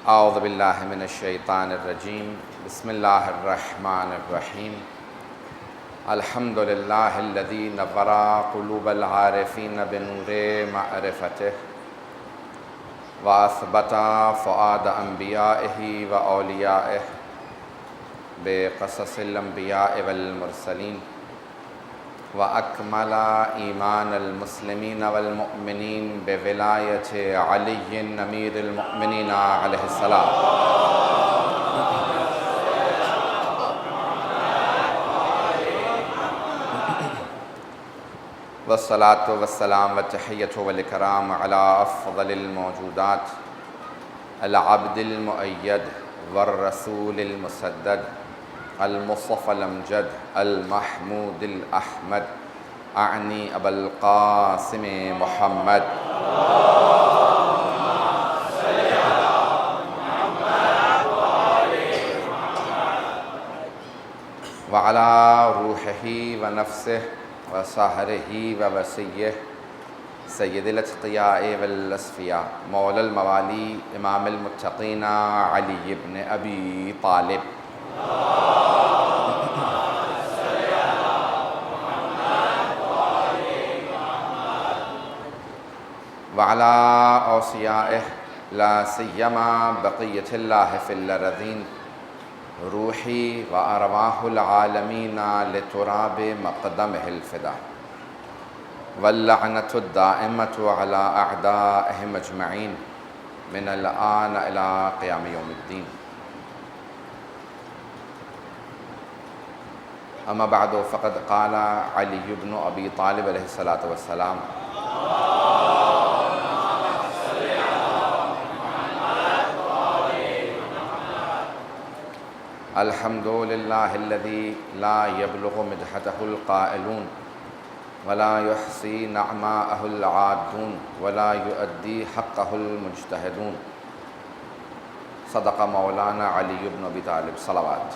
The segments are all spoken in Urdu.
اعوذ باللہ من الشیطان الرجیم بسم اللہ الرحمن الرحیم الحمد للہ الذی نور قلوب العارفین بنور معرفتہ واثبت فؤاد انبیائہ و اولیائہ بقصص الانبیاء والمرسلین وأكمل إيمان المسلمين والمؤمنين بولاية علي أمير المؤمنين عليه السلام والصلاة والسلام والتحية والإكرام على أفضل الموجودات العبد المؤيد والرسول المسدد المصطفى الأمجد المحمود الأحمد أعني أبا القاسم محمد وعلى روحه ونفسه وسهره ووصيه سيد الأتقياء والأصفياء مولى الموالي إمام المتقين علي بن أبي طالب وعلى أوصيائه لا سيما بقية الله في الأرضين روحي وأرواح العالمين لتراب مقدمه الفداء واللعنة الدائمة على أعدائهم أجمعين من الآن إلى قيام يوم الدين. أما بعد فقد قال علي بن أبي طالب عليه الصلاة والسلام الحمد لله الذي لا يبلغ مدحته القائلون ولا يحصي نعماءه العادون ولا يؤدي حقه المجتهدون. صدق مولانا علي بن أبي طالب. صلوات.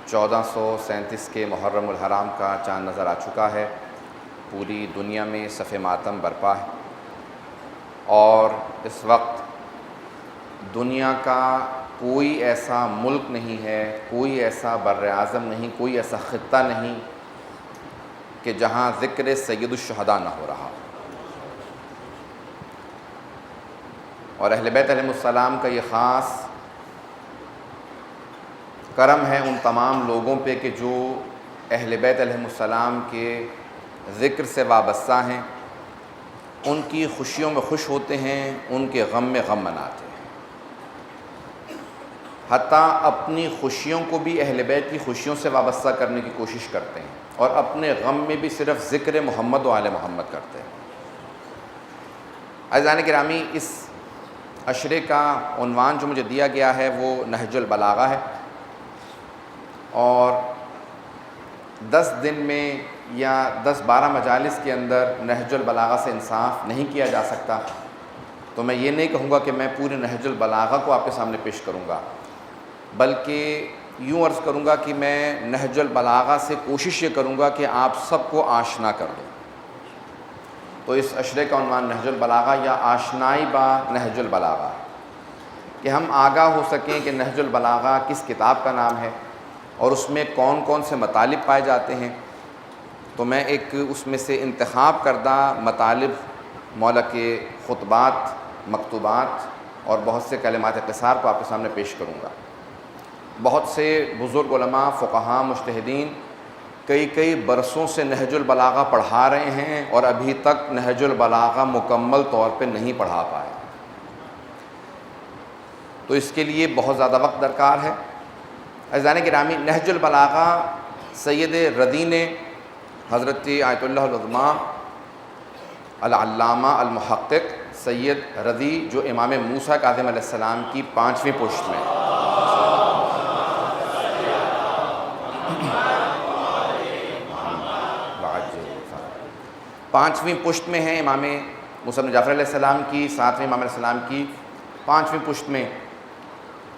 1437 کے محرم الحرام کا چاند نظر آ چکا ہے. پوری دنیا میں صف ماتم برپا ہے اور اس وقت دنیا کا کوئی ایسا ملک نہیں ہے، کوئی ایسا بر اعظم نہیں، کوئی ایسا خطہ نہیں کہ جہاں ذکر سید الشہداء نہ ہو رہا. اور اہل بیت علیہ السلام کا یہ خاص کرم ہے ان تمام لوگوں پہ کہ جو اہل بیت علیہ السلام کے ذکر سے وابستہ ہیں، ان کی خوشیوں میں خوش ہوتے ہیں، ان کے غم میں غم مناتے ہیں، حتیٰ اپنی خوشیوں کو بھی اہل بیت کی خوشیوں سے وابستہ کرنے کی کوشش کرتے ہیں اور اپنے غم میں بھی صرف ذکر محمد و آل محمد کرتے ہیں. عزیزان گرامی، اس عشرے کا عنوان جو مجھے دیا گیا ہے وہ نہج البلاغہ ہے، اور 10 دن میں یا 10-12 مجالس کے اندر نہج البلاغہ سے انصاف نہیں کیا جا سکتا. تو میں یہ نہیں کہوں گا کہ میں پورے نہج البلاغہ کو آپ کے سامنے پیش کروں گا، بلکہ یوں عرض کروں گا کہ میں نہج البلاغہ سے کوشش یہ کروں گا کہ آپ سب کو آشنا کر دوں. تو اس عشرے کا عنوان نہج البلاغہ یا آشنائی با نہج البلاغہ، کہ ہم آگاہ ہو سکیں کہ نہج البلاغہ کس کتاب کا نام ہے اور اس میں کون کون سے مطالب پائے جاتے ہیں. تو میں ایک اس میں سے انتخاب کردہ مطالب، مولا کے خطبات، مکتوبات اور بہت سے کلمات قصار کو آپ کے سامنے پیش کروں گا. بہت سے بزرگ علماء، فقہاء، مجتہدین کئی برسوں سے نہج البلاغہ پڑھا رہے ہیں اور ابھی تک نہج البلاغہ مکمل طور پہ نہیں پڑھا پائے. تو اس کے لیے بہت زیادہ وقت درکار ہے. عزیزان گرامی، نہج البلاغہ سید رضی نے حضرت آیت اللہ العظمیٰ العلامہ المحقق سید رضی، جو امام موسیٰ کاظم علیہ السلام کی 5ویں پشت میں، پانچویں پشت میں ہے، امام موسیٰ بن جعفر علیہ السلام کی 7ویں امام علیہ السلام کی 5ویں پشت میں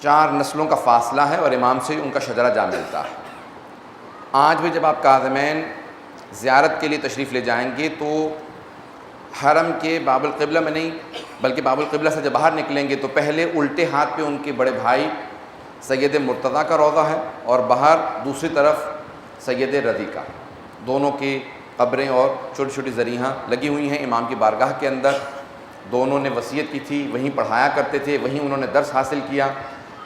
4 نسلوں کا فاصلہ ہے اور امام سے ان کا شجرہ جا ملتا ہے. آج بھی جب آپ کاظمین زیارت کے لیے تشریف لے جائیں گے تو حرم کے باب القبلہ میں نہیں بلکہ باب القبلہ سے جب باہر نکلیں گے تو پہلے الٹے ہاتھ پہ ان کے بڑے بھائی سید مرتضیٰ کا روضہ ہے اور باہر دوسری طرف سید رضی کا، دونوں کی قبریں اور چھوٹی چھوٹی ذریحاں لگی ہوئی ہیں امام کی بارگاہ کے اندر۔ دونوں نے وصیت کی تھی، وہیں پڑھایا کرتے تھے، وہیں انہوں نے درس حاصل کیا،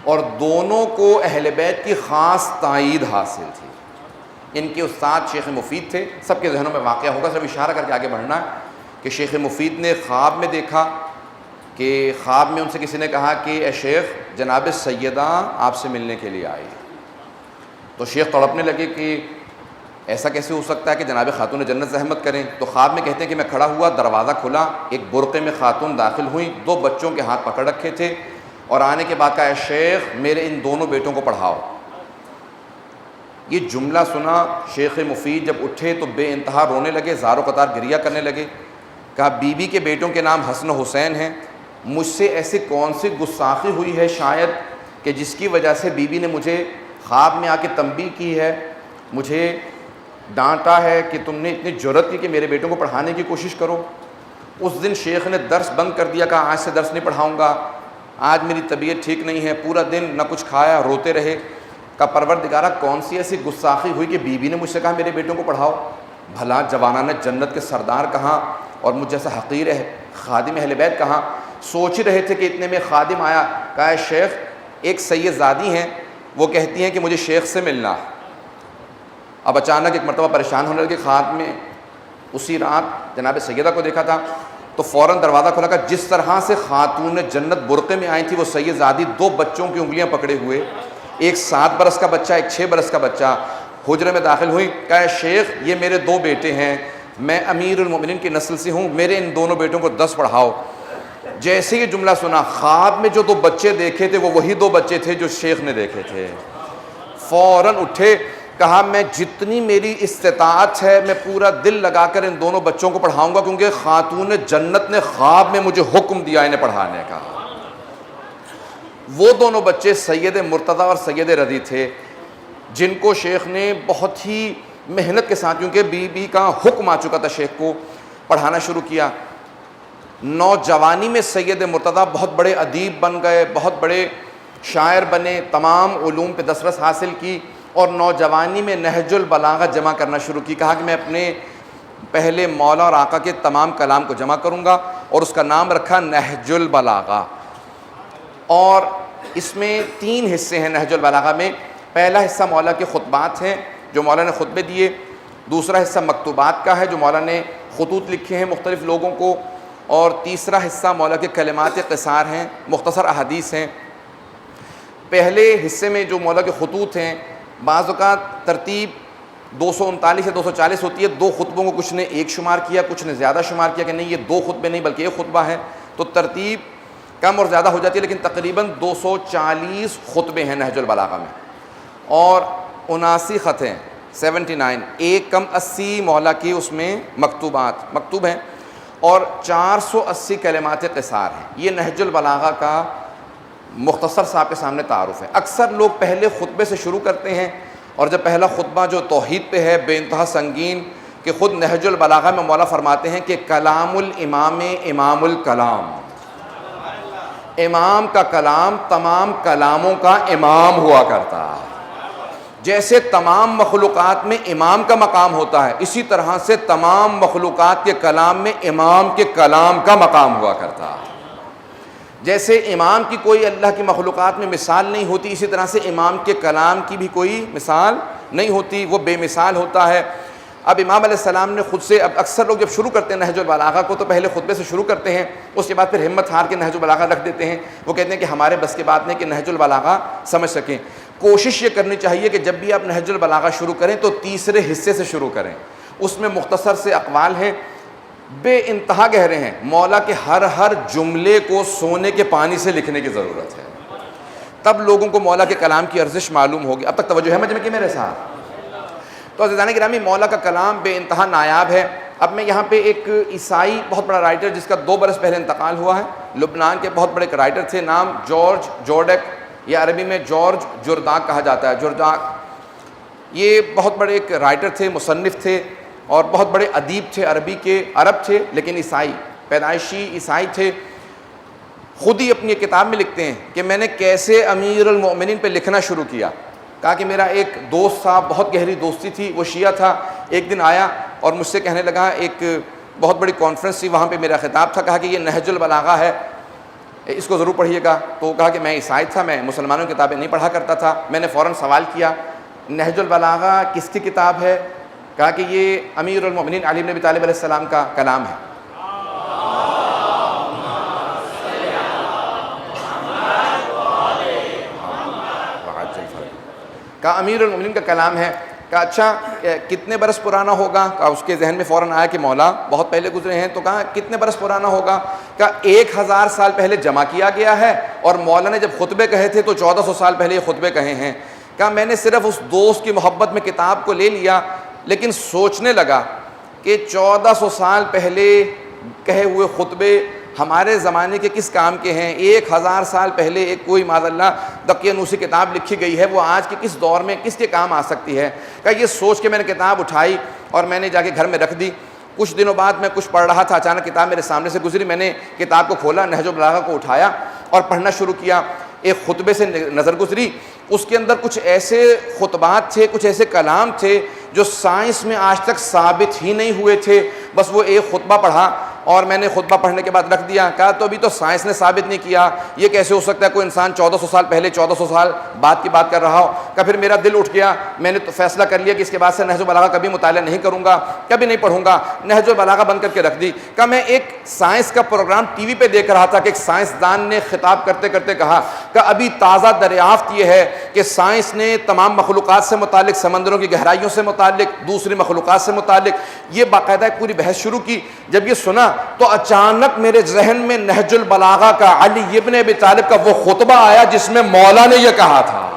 اور دونوں کو اہل بیت کی خاص تائید حاصل تھی۔ ان کے استاد شیخ مفید تھے، سب کے ذہنوں میں واقعہ ہوگا، صرف اشارہ کر کے آگے بڑھنا ہے کہ شیخ مفید نے خواب میں دیکھا کہ خواب میں ان سے کسی نے کہا کہ اے شیخ جناب سیدہ آپ سے ملنے کے لیے آئی۔ تو شیخ تڑپنے لگے کہ ایسا کیسے ہو سکتا ہے کہ جناب خاتون جنت زحمت کریں؟ تو خواب میں کہتے ہیں کہ میں کھڑا ہوا، دروازہ کھلا، ایک برقعے میں خاتون داخل ہوئیں، 2 بچوں کے ہاتھ پکڑ رکھے تھے، اور آنے کے بعد کہا اے شیخ میرے ان دونوں بیٹوں کو پڑھاؤ۔ یہ جملہ سنا شیخ مفید جب اٹھے تو بے انتہا رونے لگے، زار و قطار گریہ کرنے لگے۔ کہا بی بی کے بیٹوں کے نام حسن و حسین ہیں، مجھ سے ایسی کون سی گستاخی ہوئی ہے شاید کہ جس کی وجہ سے بی بی نے مجھے خواب میں آ کے تنبیہ کی ہے، مجھے ڈانٹا ہے کہ تم نے اتنی جرأت کی کہ میرے بیٹوں کو پڑھانے کی کوشش کرو۔ اس دن شیخ نے درس بند کر دیا، کہا آج سے درس نہیں پڑھاؤں گا، آج میری طبیعت ٹھیک نہیں ہے، پورا دن نہ کچھ کھایا، روتے رہے۔ کہا پروردگارہ کون سی ایسی گستاخی ہوئی کہ بی بی نے مجھ سے کہا میرے بیٹوں کو پڑھاؤ؟ بھلا جوانان جنت کے سردار کہاں اور مجھ جیسا حقیر ہے خادم اہل بیت کہاں؟ سوچ ہی رہے تھے کہ اتنے میں خادم آیا، کہا اے شیخ ایک سید زادی ہیں، وہ کہتی ہیں کہ مجھے شیخ سے ملنا۔ اب اچانک ایک مرتبہ پریشان ہونے لگے، خواب میں اسی رات جناب سیدہ کو دیکھا تھا تو فوراً دروازہ کھولا، کہ جس طرح سے خاتون جنت برقعے میں آئی تھی وہ سید زادی 2 بچوں کی انگلیاں پکڑے ہوئے، ایک 7 برس کا بچہ ایک 6 برس کا بچہ، حجرے میں داخل ہوئی۔ کہا اے شیخ یہ میرے 2 بیٹے ہیں، میں امیر المومنین کی نسل سے ہوں، میرے ان دونوں بیٹوں کو 10 پڑھاؤ۔ جیسے یہ جملہ سنا خواب میں جو 2 بچے دیکھے تھے وہ وہی 2 بچے تھے جو شیخ نے دیکھے تھے۔ فوراً اٹھے، کہا میں جتنی میری استطاعت ہے میں پورا دل لگا کر ان دونوں بچوں کو پڑھاؤں گا، کیونکہ خاتون جنت نے خواب میں مجھے حکم دیا انہیں پڑھانے کا۔ وہ دونوں بچے سید مرتضیٰ اور سید رضی تھے، جن کو شیخ نے بہت ہی محنت کے ساتھ، کیونکہ بی بی کا حکم آ چکا تھا، شیخ کو پڑھانا شروع کیا۔ نوجوانی میں سید مرتضیٰ بہت بڑے ادیب بن گئے، بہت بڑے شاعر بنے، تمام علوم پہ دسترس حاصل کی، اور نوجوانی میں نہج البلاغہ جمع کرنا شروع کی۔ کہا کہ میں اپنے پہلے مولا اور آقا کے تمام کلام کو جمع کروں گا، اور اس کا نام رکھا نہج البلاغہ۔ اور اس میں 3 حصے ہیں نہج البلاغہ میں۔ پہلا حصہ مولا کے خطبات ہیں جو مولا نے خطبے دیے، دوسرا حصہ مکتوبات کا ہے جو مولا نے خطوط لکھے ہیں مختلف لوگوں کو، اور تیسرا حصہ مولا کے کلمات قصار ہیں، مختصر احادیث ہیں۔ پہلے حصے میں جو مولا کے خطوط ہیں، بعض اوقات ترتیب 239 یا 240 ہوتی ہے، 2 خطبوں کو کچھ نے 1 شمار کیا، کچھ نے زیادہ شمار کیا کہ نہیں یہ 2 خطبے نہیں بلکہ 1 خطبہ ہے، تو ترتیب کم اور زیادہ ہو جاتی ہے، لیکن تقریباً 240 خطبے ہیں نہج البلاغہ میں، اور 79 خط ہیں، 79، 1 کم 80 مولا کی اس میں مکتوبات مکتوب ہیں، اور 480 کلمات قصار ہیں۔ یہ نہج البلاغہ کا مختصر صاحب کے سامنے تعارف ہے۔ اکثر لوگ پہلے خطبے سے شروع کرتے ہیں، اور جب پہلا خطبہ جو توحید پہ ہے بے انتہا سنگین، کہ خود نہج البلاغہ میں مولا فرماتے ہیں کہ کلام الامام امام الکلام، امام کا کلام تمام کلاموں کا امام ہوا کرتا ہے۔ جیسے تمام مخلوقات میں امام کا مقام ہوتا ہے، اسی طرح سے تمام مخلوقات کے کلام میں امام کے کلام کا مقام ہوا کرتا ہے۔ جیسے امام کی کوئی اللہ کی مخلوقات میں مثال نہیں ہوتی، اسی طرح سے امام کے کلام کی بھی کوئی مثال نہیں ہوتی، وہ بے مثال ہوتا ہے۔ اب امام علیہ السلام نے خود سے، اب اکثر لوگ جب شروع کرتے ہیں نہج البلاغہ کو تو پہلے خطبے سے شروع کرتے ہیں، اس کے بعد پھر ہمت ہار کے نہج البلاغہ رکھ دیتے ہیں۔ وہ کہتے ہیں کہ ہمارے بس کی بات نہیں کہ نہج البلاغہ سمجھ سکیں۔ کوشش یہ کرنی چاہیے کہ جب بھی آپ نہج البلاغہ شروع کریں تو تیسرے حصے سے شروع کریں، اس میں مختصر سے اقوال ہیں، بے انتہا گہرے ہیں، مولا کے ہر جملے کو سونے کے پانی سے لکھنے کی ضرورت ہے، تب لوگوں کو مولا کے کلام کی ارزش معلوم ہوگی۔ اب تک توجہ ہے مجھ میں کہ میرے ساتھ؟ تو عزیزان گرامی، مولا کا کلام بے انتہا نایاب ہے۔ اب میں یہاں پہ ایک عیسائی بہت بڑا رائٹر جس کا 2 برس پہلے انتقال ہوا ہے، لبنان کے بہت بڑے رائٹر تھے، نام جارج جورڈیک، یا عربی میں جارج جرداق کہا جاتا ہے، جرداق۔ یہ بہت بڑے ایک رائٹر تھے، مصنف تھے اور بہت بڑے ادیب تھے، عربی کے، عرب تھے لیکن عیسائی، پیدائشی عیسائی تھے۔ خود ہی اپنی کتاب میں لکھتے ہیں کہ میں نے کیسے امیر المؤمنین پہ لکھنا شروع کیا۔ کہا کہ میرا ایک دوست تھا، بہت گہری دوستی تھی، وہ شیعہ تھا، ایک دن آیا اور مجھ سے کہنے لگا، ایک بہت بڑی کانفرنس تھی، وہاں پہ میرا خطاب تھا، کہا کہ یہ نہج البلاغہ ہے، اس کو ضرور پڑھیے گا۔ تو کہا کہ میں عیسائی تھا، میں مسلمانوں کی کتابیں نہیں پڑھا کرتا تھا۔ میں نے فوراً سوال کیا نہج البلاغہ کس کی کتاب ہے؟ کہا کہ یہ امیر المؤمنین علی بن ابی طالب علیہ السلام کا کلام ہے۔ کہا امیر المؤمنین کا کلام ہے۔ کہا اچھا کتنے برس پرانا ہوگا؟ کہا اس کے ذہن میں فوراً آیا کہ مولا بہت پہلے گزرے ہیں۔ تو کہا کتنے برس پرانا ہوگا؟ کہا 1000 سال پہلے جمع کیا گیا ہے، اور مولا نے جب خطبے کہے تھے تو 1400 سال پہلے یہ خطبے کہے ہیں۔ کہا میں نے صرف اس دوست کی محبت میں کتاب کو لے لیا، لیکن سوچنے لگا کہ 1400 سال پہلے کہے ہوئے خطبے ہمارے زمانے کے کس کام کے ہیں؟ 1000 سال پہلے ایک کوئی معاذ اللہ دقیانوسی کتاب لکھی گئی ہے، وہ آج کے کس دور میں کس کے کام آ سکتی ہے؟ کہ یہ سوچ کے میں نے کتاب اٹھائی اور میں نے جا کے گھر میں رکھ دی۔ کچھ دنوں بعد میں کچھ پڑھ رہا تھا، اچانک کتاب میرے سامنے سے گزری، میں نے کتاب کو کھولا، نہج البلاغہ کو اٹھایا اور پڑھنا شروع کیا۔ ایک خطبے سے نظر گزری، اس کے اندر کچھ ایسے خطبات تھے، کچھ ایسے کلام تھے جو سائنس میں آج تک ثابت ہی نہیں ہوئے تھے۔ بس وہ ایک خطبہ پڑھا اور میں نے خطبہ پڑھنے کے بعد رکھ دیا۔ کہا تو ابھی تو سائنس نے ثابت نہیں کیا، یہ کیسے ہو سکتا ہے کوئی انسان 1400 سال پہلے 1400 سال بعد کی بات کر رہا ہو؟ کہ پھر میرا دل اٹھ گیا، میں نے تو فیصلہ کر لیا کہ اس کے بعد سے نہج البلاغہ کبھی مطالعہ نہیں کروں گا، کبھی نہیں پڑھوں گا، نہج البلاغہ بند کر کے رکھ دی۔ کہ میں ایک سائنس کا پروگرام ٹی وی پہ دیکھ رہا تھا کہ ایک سائنسدان نے خطاب کرتے کرتے کہا کہ ابھی تازہ دریافت یہ ہے کہ سائنس نے تمام مخلوقات سے متعلق، سمندروں کی گہرائیوں سے متعلق، دوسری مخلوقات سے متعلق یہ باقاعدہ ایک پوری بحث شروع کی۔ جب یہ سنا تو اچانک میرے ذہن میں نہج البلاغہ کا علی ابن ابی طالب کا وہ خطبہ آیا جس میں مولا نے یہ کہا تھا۔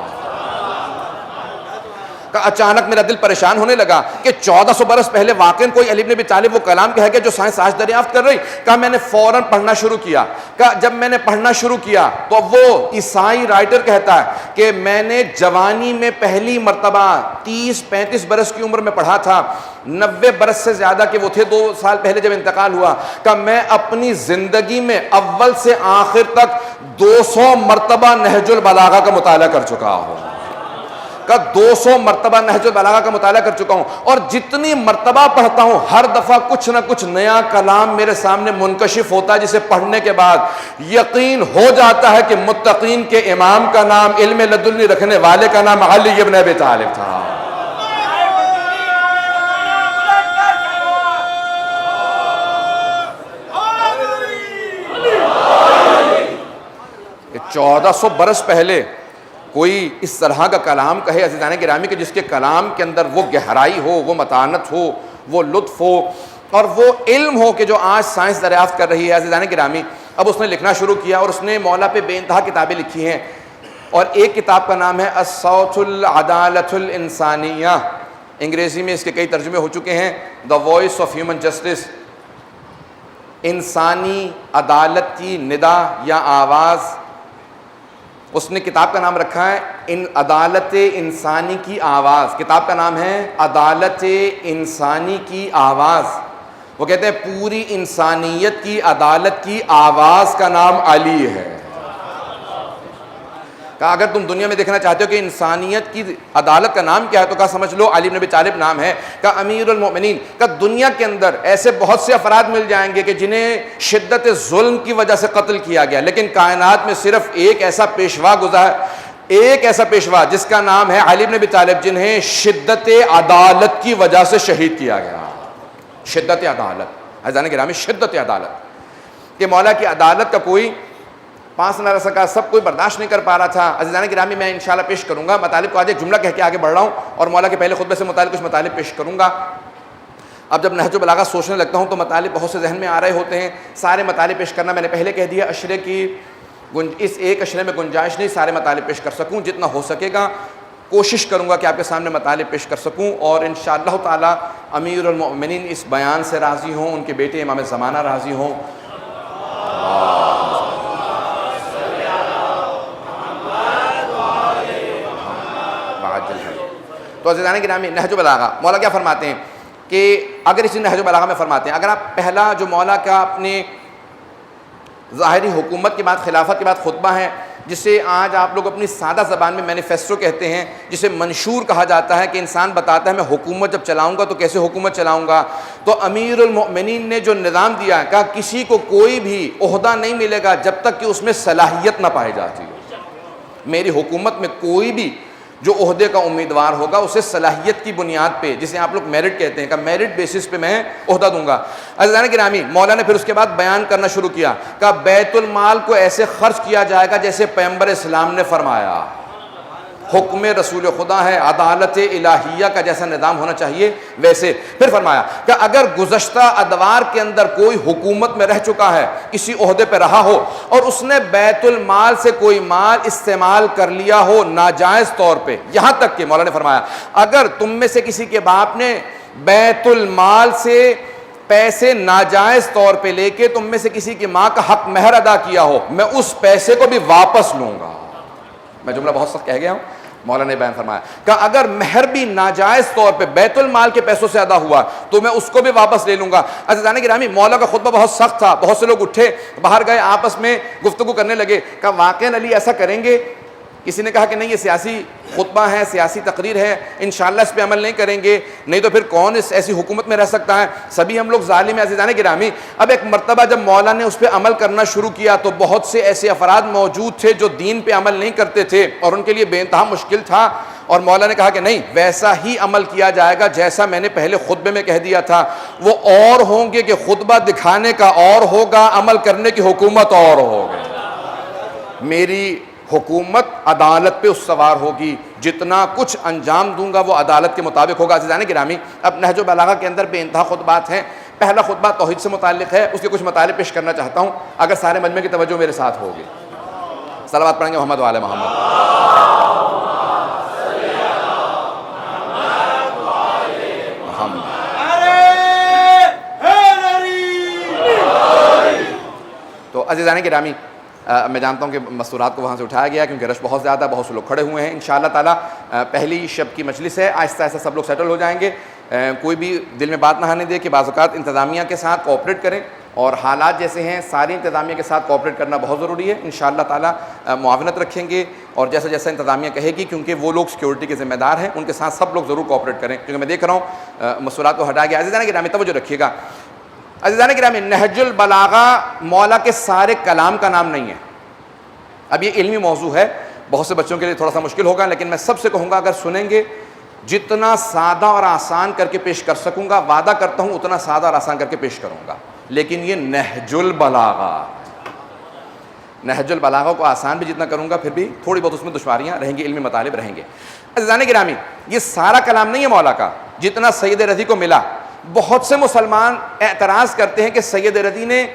اچانک میرا دل پریشان ہونے لگا کہ 1400 برس پہلے واقعاً کوئی علی بن ابی طالب وہ کلام کہا گیا جو سائنس آج دریافت کر رہی۔ کہا میں نے فوراً پڑھنا شروع کیا۔ کہا جب میں نے پڑھنا شروع کیا تو وہ عیسائی رائٹر کہتا ہے کہ میں نے جوانی میں پہلی مرتبہ 30-35 برس کی عمر میں پڑھا تھا، 90 برس سے زیادہ کہ وہ تھے 2 سال پہلے جب انتقال ہوا۔ کہ میں اپنی زندگی میں اول سے آخر تک 200 مرتبہ نہج البلاغہ کا مطالعہ کر چکا ہوں۔ کا 200 مرتبہ نہج البلاغہ کا مطالعہ کر چکا ہوں، اور جتنی مرتبہ پڑھتا ہوں ہر دفعہ کچھ نہ کچھ نیا کلام میرے سامنے منکشف ہوتا ہے، جسے پڑھنے کے بعد یقین ہو جاتا ہے کہ متقین کے امام کا نام، علم لدنی رکھنے والے کا نام علی ابن ابی طالب تھا۔ 1400 برس پہلے کوئی اس طرح کا کلام کہے عزیزان گرامی کہ جس کے کلام کے اندر وہ گہرائی ہو، وہ متانت ہو، وہ لطف ہو اور وہ علم ہو کہ جو آج سائنس دریافت کر رہی ہے عزیزان گرامی۔ اب اس نے لکھنا شروع کیا اور اس نے مولا پہ بے انتہا کتابیں لکھی ہیں، اور ایک کتاب کا نام ہے الصوت العدالۃ الانسانیہ، انگریزی میں اس کے کئی ترجمے ہو چکے ہیں، the voice of human justice, انسانی عدالت کی ندا یا آواز۔ اس نے کتاب کا نام رکھا ہے عدالت انسانی کی آواز۔ کتاب کا نام ہے عدالت انسانی کی آواز۔ وہ کہتے ہیں پوری انسانیت کی عدالت کی آواز کا نام علی ہے۔ کہا اگر تم دنیا میں دیکھنا چاہتے ہو کہ انسانیت کی عدالت کا نام کیا ہے تو کہا سمجھ لو علی بن ابی طالب نام ہے۔ کہا امیر المؤمنین، کہا دنیا کے اندر ایسے بہت سے افراد مل جائیں گے کہ جنہیں شدت ظلم کی وجہ سے قتل کیا گیا، لیکن کائنات میں صرف ایک ایسا پیشوا گزرا، ایک ایسا پیشوا جس کا نام ہے علی بن ابی طالب، جنہیں شدت عدالت کی وجہ سے شہید کیا گیا۔ شدت عدالت، عزیزان گرامی، شدت عدالت، کہ مولا کی عدالت کا کوئی پانس نہ رہ سکا، سب کوئی برداشت نہیں کر پا رہا تھا۔ عزیزان گرامی میں انشاءاللہ پیش کروں گا مطالب کو، آج ایک جملہ کہہ کے آگے بڑھ رہا ہوں اور مولا کے پہلے خطبے سے متعلق کچھ مطالب پیش کروں گا۔ اب جب نہج البلاغہ سوچنے لگتا ہوں تو مطالب بہت سے ذہن میں آ رہے ہوتے ہیں، سارے مطالب پیش کرنا میں نے پہلے کہہ دیا، اشرے کی اس ایک اشرے میں گنجائش نہیں سارے مطالب پیش کر سکوں، جتنا ہو سکے گا کوشش کروں گا کہ آپ کے سامنے مطالب پیش کر سکوں، اور انشاءاللہ تعالی امیر المؤمنین اس بیان سے راضی ہوں، ان کے بیٹے امام زمانہ راضی ہوں۔ تو عزیزان گرامی نہج البلاغہ مولا کیا فرماتے ہیں کہ اگر اسی نہج البلاغہ میں فرماتے ہیں، اگر آپ پہلا جو مولا کا اپنے ظاہری حکومت کے بعد خلافت کے بعد خطبہ ہے، جسے آج آپ لوگ اپنی سادہ زبان میں مینیفیسٹو کہتے ہیں، جسے منشور کہا جاتا ہے کہ انسان بتاتا ہے میں حکومت جب چلاؤں گا تو کیسے حکومت چلاؤں گا، تو امیر المؤمنین نے جو نظام دیا ہے، کہا کسی کو کوئی بھی عہدہ نہیں ملے گا جب تک کہ اس میں صلاحیت نہ پائی جاتی ہو۔ میری حکومت میں کوئی بھی جو عہدے کا امیدوار ہوگا اسے صلاحیت کی بنیاد پہ، جسے آپ لوگ میرٹ کہتے ہیں، کہ میرٹ بیسس پہ میں عہدہ دوں گا۔ عزیزان گرامی مولا نے پھر اس کے بعد بیان کرنا شروع کیا کہ بیت المال کو ایسے خرچ کیا جائے گا جیسے پیغمبر اسلام نے فرمایا، حکم رسول خدا ہے، عدالت الہیہ کا جیسا نظام ہونا چاہیے ویسے۔ پھر فرمایا کہ اگر گزشتہ ادوار کے اندر کوئی حکومت میں رہ چکا ہے، کسی عہدے پہ رہا ہو، اور اس نے بیت المال سے کوئی مال استعمال کر لیا ہو ناجائز طور پہ، یہاں تک کہ مولا نے فرمایا اگر تم میں سے کسی کے باپ نے بیت المال سے پیسے ناجائز طور پہ لے کے تم میں سے کسی کی ماں کا حق مہر ادا کیا ہو، میں اس پیسے کو بھی واپس لوں گا۔ میں جملہ بہت سخت کہہ گیا ہوں، مولا نے بیان فرمایا کہ اگر مہر بھی ناجائز طور پہ بیت المال کے پیسوں سے ادا ہوا تو میں اس کو بھی واپس لے لوں گا۔ عزیزان گرامی مولا کا خطبہ بہت سخت تھا، بہت سے لوگ اٹھے باہر گئے، آپس میں گفتگو کرنے لگے کہ واقعاً علی ایسا کریں گے؟ کسی نے کہا کہ نہیں، یہ سیاسی خطبہ ہے، سیاسی تقریر ہے، انشاءاللہ اس پہ عمل نہیں کریں گے، نہیں تو پھر کون اس ایسی حکومت میں رہ سکتا ہے، سبھی ہم لوگ ظالم ہیں۔ عزیزان گرامی اب ایک مرتبہ جب مولا نے اس پہ عمل کرنا شروع کیا تو بہت سے ایسے افراد موجود تھے جو دین پہ عمل نہیں کرتے تھے اور ان کے لیے بے انتہا مشکل تھا، اور مولا نے کہا کہ نہیں، ویسا ہی عمل کیا جائے گا جیسا میں نے پہلے خطبے میں کہہ دیا تھا۔ وہ اور ہوں گے کہ خطبہ دکھانے کا اور ہوگا، عمل کرنے کی حکومت اور ہوگی۔ میری حکومت عدالت پہ استوار ہوگی، جتنا کچھ انجام دوں گا وہ عدالت کے مطابق ہوگا۔ عزیزان گرامی اب نہج البلاغہ کے اندر بے انتہا خطبات ہیں۔ پہلا خطبہ توحید سے متعلق ہے، اس کے کچھ مطالب پیش کرنا چاہتا ہوں، اگر سارے مجمع کی توجہ میرے ساتھ ہوگی۔ صلوات پڑھیں گے محمد وعلی محمد۔ تو عزیزان گرامی میں جانتا ہوں کہ مستورات کو وہاں سے اٹھایا گیا کیونکہ رش بہت زیادہ، بہت سے لوگ کھڑے ہوئے ہیں۔ انشاءاللہ تعالیٰ پہلی شب کی مجلس ہے، آہستہ آہستہ سب لوگ سیٹل ہو جائیں گے۔ کوئی بھی دل میں بات نہ آنے دے کہ بعض اوقات انتظامیہ کے ساتھ کوآپریٹ کریں، اور حالات جیسے ہیں ساری انتظامیہ کے ساتھ کوآپریٹ کرنا بہت ضروری ہے۔ انشاءاللہ تعالیٰ معاونت رکھیں گے، اور جیسا جیسا انتظامیہ کہے گی، کیونکہ وہ لوگ سیکیورٹی کے ذمہ دار ہیں، ان کے ساتھ سب لوگ ضرور کوآپریٹ کریں، کیونکہ میں دیکھ رہا ہوں مستورات کو ہٹا گیا۔ عزیزان گرامی توجہ رکھیے گا۔ عزیزان گرامی نہج البلاغہ مولا کے سارے کلام کا نام نہیں ہے۔ اب یہ علمی موضوع ہے، بہت سے بچوں کے لیے تھوڑا سا مشکل ہوگا، لیکن میں سب سے کہوں گا اگر سنیں گے جتنا سادہ اور آسان کر کے پیش کر سکوں گا، وعدہ کرتا ہوں اتنا سادہ اور آسان کر کے پیش کروں گا۔ لیکن یہ نہج البلاغہ، نہج البلاغہ کو آسان بھی جتنا کروں گا پھر بھی تھوڑی بہت اس میں دشواریاں رہیں گی، علمی مطالب رہیں گے۔ عزیزان گرامی یہ سارا کلام نہیں ہے مولا کا جتنا سید رضی کو ملا۔ بہت سے مسلمان اعتراض کرتے ہیں کہ سید رضی نے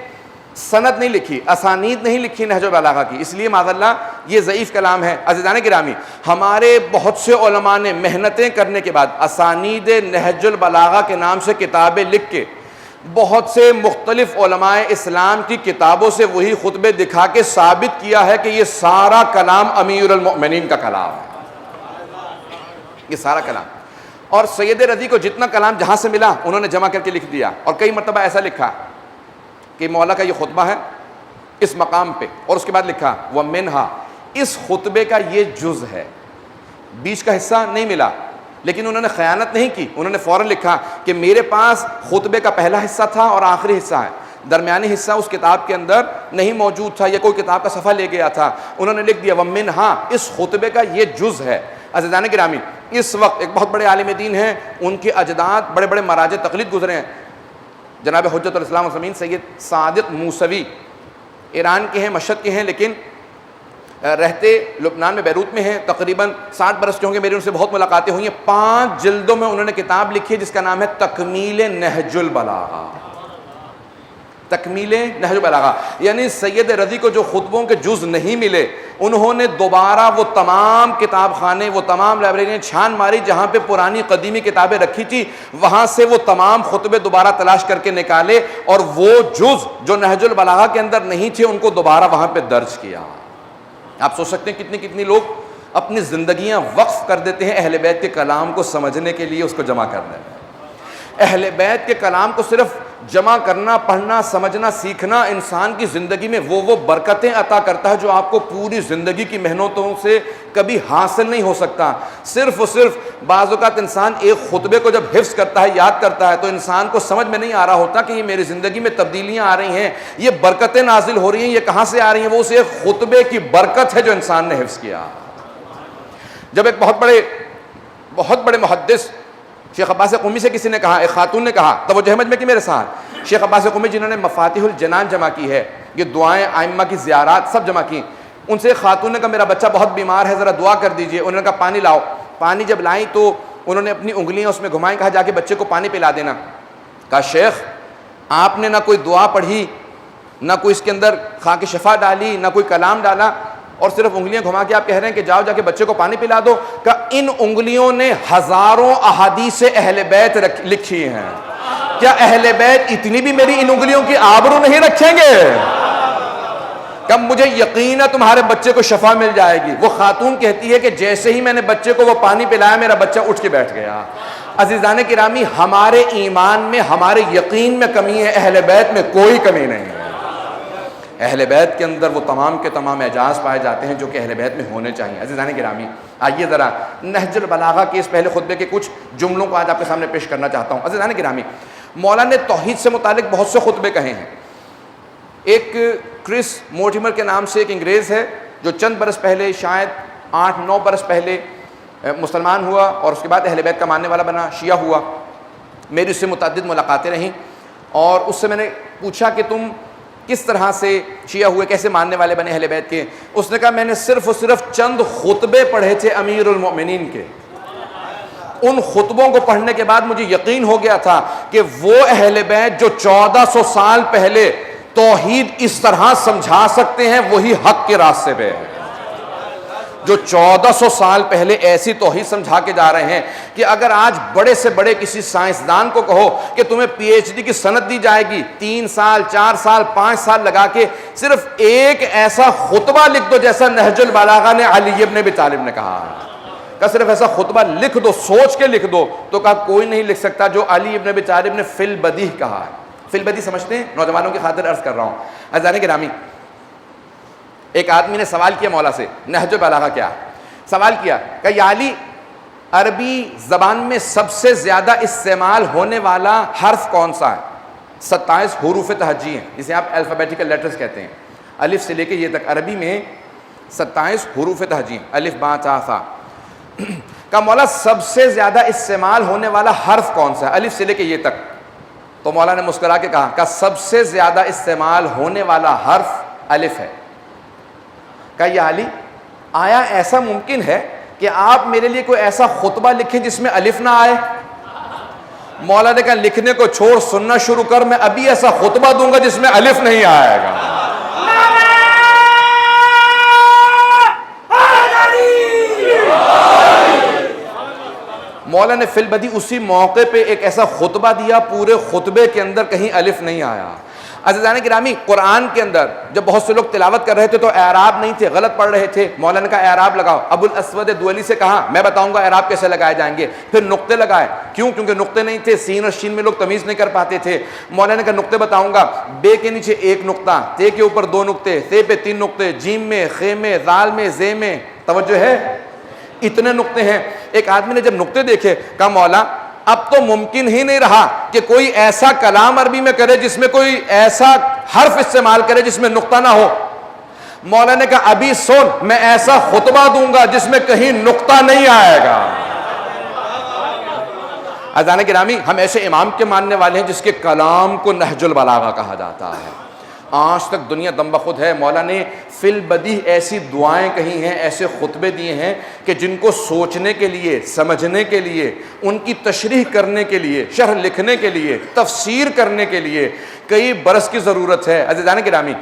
سند نہیں لکھی، اسانید نہیں لکھی نہج البلاغہ کی، اس لیے معاذ اللہ یہ ضعیف کلام ہے۔ عزیزان گرامی ہمارے بہت سے علماء نے محنتیں کرنے کے بعد اسانید نہج البلاغہ کے نام سے کتابیں لکھ کے بہت سے مختلف علماء اسلام کی کتابوں سے وہی خطبے دکھا کے ثابت کیا ہے کہ یہ سارا کلام امیر المؤمنین کا کلام ہے، یہ سارا کلام۔ اور سید رضی کو جتنا کلام جہاں سے ملا انہوں نے جمع کر کے لکھ دیا، اور کئی مرتبہ ایسا لکھا کہ مولا کا یہ خطبہ ہے اس مقام پہ، اور اس کے بعد لکھا وَمِنْهَا، اس خطبے کا یہ جز ہے، بیچ کا حصہ نہیں ملا، لیکن انہوں نے خیانت نہیں کی، انہوں نے فوراً لکھا کہ میرے پاس خطبے کا پہلا حصہ تھا اور آخری حصہ ہے، درمیانی حصہ اس کتاب کے اندر نہیں موجود تھا، یا کوئی کتاب کا صفحہ لے گیا تھا، انہوں نے لکھ دیا وَمِنْهَا، اس خطبے کا یہ جز ہے۔ عزیزان گرامی اس وقت ایک بہت بڑے عالم دین ہیں، ان کے اجداد بڑے بڑے مراجع تقلید گزرے ہیں، جناب حجت الاسلام والمسلمین سید صادق موسوی، ایران کے ہیں، مشہد کے ہیں، لیکن رہتے لبنان میں بیروت میں ہیں، تقریباً 60 برس کے ہوں گے، میری ان سے بہت ملاقاتیں ہوئی ہیں۔ 5 جلدوں میں انہوں نے کتاب لکھی ہے جس کا نام ہے تکمیل نہج البلاغہ، تکمیل نہج البلاغہ، یعنی سید رضی کو جو خطبوں کے جز نہیں ملے انہوں نے دوبارہ وہ تمام کتاب خانے، وہ تمام لائبریریاں چھان ماری جہاں پہ پرانی قدیمی کتابیں رکھی تھی، وہاں سے وہ تمام خطبے دوبارہ تلاش کر کے نکالے، اور وہ جز جو نہج البلاغہ کے اندر نہیں تھے ان کو دوبارہ وہاں پہ درج کیا۔ آپ سوچ سکتے ہیں کتنی لوگ اپنی زندگیاں وقف کر دیتے ہیں اہل بیت کے کلام کو سمجھنے کے لیے، اس کو جمع کرنے میں۔ اہل بیت کے کلام کو صرف جمع کرنا، پڑھنا، سمجھنا، سیکھنا انسان کی زندگی میں وہ برکتیں عطا کرتا ہے جو آپ کو پوری زندگی کی محنتوں سے کبھی حاصل نہیں ہو سکتا۔ صرف و صرف بعض اوقات انسان ایک خطبے کو جب حفظ کرتا ہے، یاد کرتا ہے، تو انسان کو سمجھ میں نہیں آ رہا ہوتا کہ یہ میری زندگی میں تبدیلیاں آ رہی ہیں، یہ برکتیں نازل ہو رہی ہیں، یہ کہاں سے آ رہی ہیں؟ وہ اس ایک خطبے کی برکت ہے جو انسان نے حفظ کیا۔ جب ایک بہت بڑے محدث شیخ عباس قمی سے کسی نے کہا، ایک خاتون نے کہا، توجہ مجھ میں کہ میرے ساتھ، شیخ عباس قمی جنہوں نے مفاتیح الجنان جمع کی ہے، یہ دعائیں ائمہ کی زیارات سب جمع کی، ان سے ایک خاتون نے کہا میرا بچہ بہت بیمار ہے، ذرا دعا کر دیجئے۔ انہوں نے کہا پانی لاؤ۔ پانی جب لائیں تو انہوں نے اپنی انگلیاں اس میں گھمائیں، کہا جا کے بچے کو پانی پلا دینا۔ کہا شیخ آپ نے نہ کوئی دعا پڑھی، نہ کوئی اس کے اندر خاک شفا ڈالی، نہ کوئی کلام ڈالا، اور صرف انگلیاں گھما کے آپ کہہ رہے ہیں کہ جاؤ جا کے بچے کو پانی پلا دو۔ کہ ان انگلیوں نے ہزاروں احادیث اہل بیت لکھی ہیں، کیا اہل بیت اتنی بھی میری ان انگلیوں کی آبرو نہیں رکھیں گے؟ کہ مجھے یقین ہے تمہارے بچے کو شفا مل جائے گی۔ وہ خاتون کہتی ہے کہ جیسے ہی میں نے بچے کو وہ پانی پلایا میرا بچہ اٹھ کے بیٹھ گیا۔ عزیزان گرامی، ہمارے ایمان میں، ہمارے یقین میں کمی ہے، اہل بیت میں کوئی کمی نہیں ہے۔ اہل بیت کے اندر وہ تمام کے تمام اعجاز پائے جاتے ہیں جو کہ اہل بیت میں ہونے چاہیے۔ عزیزان گرامی، آئیے ذرا نہج البلاغہ کے اس پہلے خطبے کے کچھ جملوں کو آج آپ کے سامنے پیش کرنا چاہتا ہوں۔ عزیزان گرامی، مولا نے توحید سے متعلق بہت سے خطبے کہے ہیں۔ ایک کرس مورٹیمر کے نام سے ایک انگریز ہے جو چند برس پہلے، شاید 8-9 برس پہلے مسلمان ہوا اور اس کے بعد اہل بیت کا ماننے والا بنا، شیعہ ہوا۔ میری اس سے متعدد ملاقاتیں رہیں اور اس سے میں نے پوچھا کہ تم کس طرح سے شیعہ ہوئے، کیسے ماننے والے بنے اہل بیت کے؟ اس نے کہا میں نے صرف اور صرف چند خطبے پڑھے تھے امیر المؤمنین کے، ان خطبوں کو پڑھنے کے بعد مجھے یقین ہو گیا تھا کہ وہ اہل بیت جو 1400 سال پہلے توحید اس طرح سمجھا سکتے ہیں وہی حق کے راستے پہ ہے۔ جو 1400 سال پہلے ایسی توحید سمجھا کے جا رہے ہیں کہ اگر آج بڑے سے بڑے کسی سائنسدان کو کہو کہ تمہیں پی ایچ ڈی کی سند دی جائے گی، 3 سال 4 سال 5 سال لگا کے صرف ایک ایسا خطبہ لکھ دو جیسا نہج البلاغہ نے علی ابن ابی طالب نے کہا، کہ صرف ایسا خطبہ لکھ دو، سوچ کے لکھ دو، تو کہا کوئی نہیں لکھ سکتا جو علی ابن ابی طالب نے فی البدیہ کہا ہے۔ فی البدیہ سمجھتے ہیں؟ نوجوانوں کی خاطر عرض کر رہا ہوں۔ عزیزان گرامی، ایک آدمی نے سوال کیا مولا سے، نہج البلاغہ کیا؟ سوال کیا کہ یا علی، عربی زبان میں سب سے زیادہ استعمال ہونے والا حرف کون سا ہے؟ 27 حروف تہجی ہیں، جسے آپ الفابیٹیکل لیٹرز کہتے ہیں، الف سے لے کے یہ تک۔ عربی میں 27 حروف تہجی ہیں، الف با تا ثا۔ کہ مولا سب سے زیادہ استعمال ہونے والا حرف کون سا ہے الف سے لے کے یہ تک؟ تو مولا نے مسکرا کے کہا کہ سب سے زیادہ استعمال ہونے والا حرف الف ہے۔ کہ یا علی، آیا ایسا ممکن ہے کہ آپ میرے لیے کوئی ایسا خطبہ لکھیں جس میں الف نہ آئے؟ مولا نے کہا لکھنے کو چھوڑ، سننا شروع کر، میں ابھی ایسا خطبہ دوں گا جس میں الف نہیں آئے گا۔ مولا نے فی البدیہ اسی موقع پہ ایک ایسا خطبہ دیا، پورے خطبے کے اندر کہیں الف نہیں آیا۔ عزیزان گرامی، قرآن کے اندر جب بہت سے لوگ تلاوت کر رہے تھے تو اعراب نہیں تھے، غلط پڑھ رہے تھے، مولا نے کہا اعراب لگاؤ۔ ابو الاسود دؤلی سے کہا میں بتاؤں گا اعراب کیسے لگائے جائیں گے، پھر نقطے لگائے، کیوں؟ کیونکہ نقطے نہیں تھے، سین اور شین میں لوگ تمیز نہیں کر پاتے تھے۔ مولا نے کہا نقطے بتاؤں گا، بے کے نیچے 1 نقطہ، تے کے اوپر 2 نقطے، تے پہ 3 نقطے، جیم میں، خے میں، ذال میں، زے میں، توجہ ہے، اتنے نقطے ہیں۔ ایک آدمی نے جب نقطے دیکھے کہا مولا اب تو ممکن ہی نہیں رہا کہ کوئی ایسا کلام عربی میں کرے جس میں کوئی ایسا حرف استعمال کرے جس میں نقطہ نہ ہو۔ مولا نے کہا ابھی سن، میں ایسا خطبہ دوں گا جس میں کہیں نقطہ نہیں آئے گا۔ عزیزان گرامی، ہم ایسے امام کے ماننے والے ہیں جس کے کلام کو نہج البلاغہ کہا جاتا ہے۔ آج تک دنیا دم بخود ہے۔ مولا نے فی البدیہ ایسی دعائیں کہی ہیں، ایسے خطبے دیے ہیں کہ جن کو سوچنے کے لیے، سمجھنے کے لیے، ان کی تشریح کرنے کے لیے، شرح لکھنے کے لیے، تفسیر کرنے کے لیے کئی برس کی ضرورت ہے۔ عزیزان گرامی،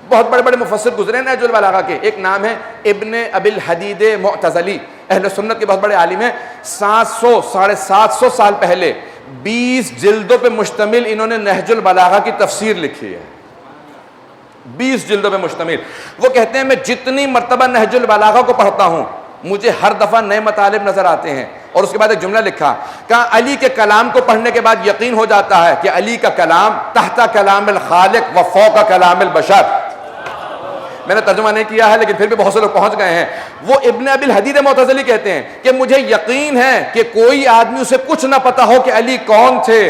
بہت بڑے بڑے مفسر گزرے ہیں نہج البلاغہ کے۔ ایک نام ہے ابن ابی الحدید معتزلی، اہل سنت کے بہت بڑے عالم ہیں۔ 700-750 سال پہلے 20 جلدوں پہ مشتمل انہوں نے نہج البلاغہ کی تفسیر لکھی ہے، 20 جلدوں پہ مشتمل۔ وہ کہتے ہیں میں جتنی مرتبہ نہج البلاغہ کو پڑھتا ہوں مجھے ہر دفعہ نئے مطالب نظر آتے ہیں. اور اس کے بعد ایک جملہ لکھا, کہا علی کے کلام کو پڑھنے کے بعد یقین ہو جاتا ہے کہ علی کا کلام تحت کلام الخالق و فوق کلام البشر. میں نے ترجمہ نہیں کیا ہے لیکن پھر بھی بہت سے لوگ پہنچ گئے ہیں. وہ ابن ابی الحدید معتزلی کہتے ہیں کہ مجھے یقین ہے کہ کوئی آدمی اسے کچھ نہ پتا ہو کہ علی کون تھے,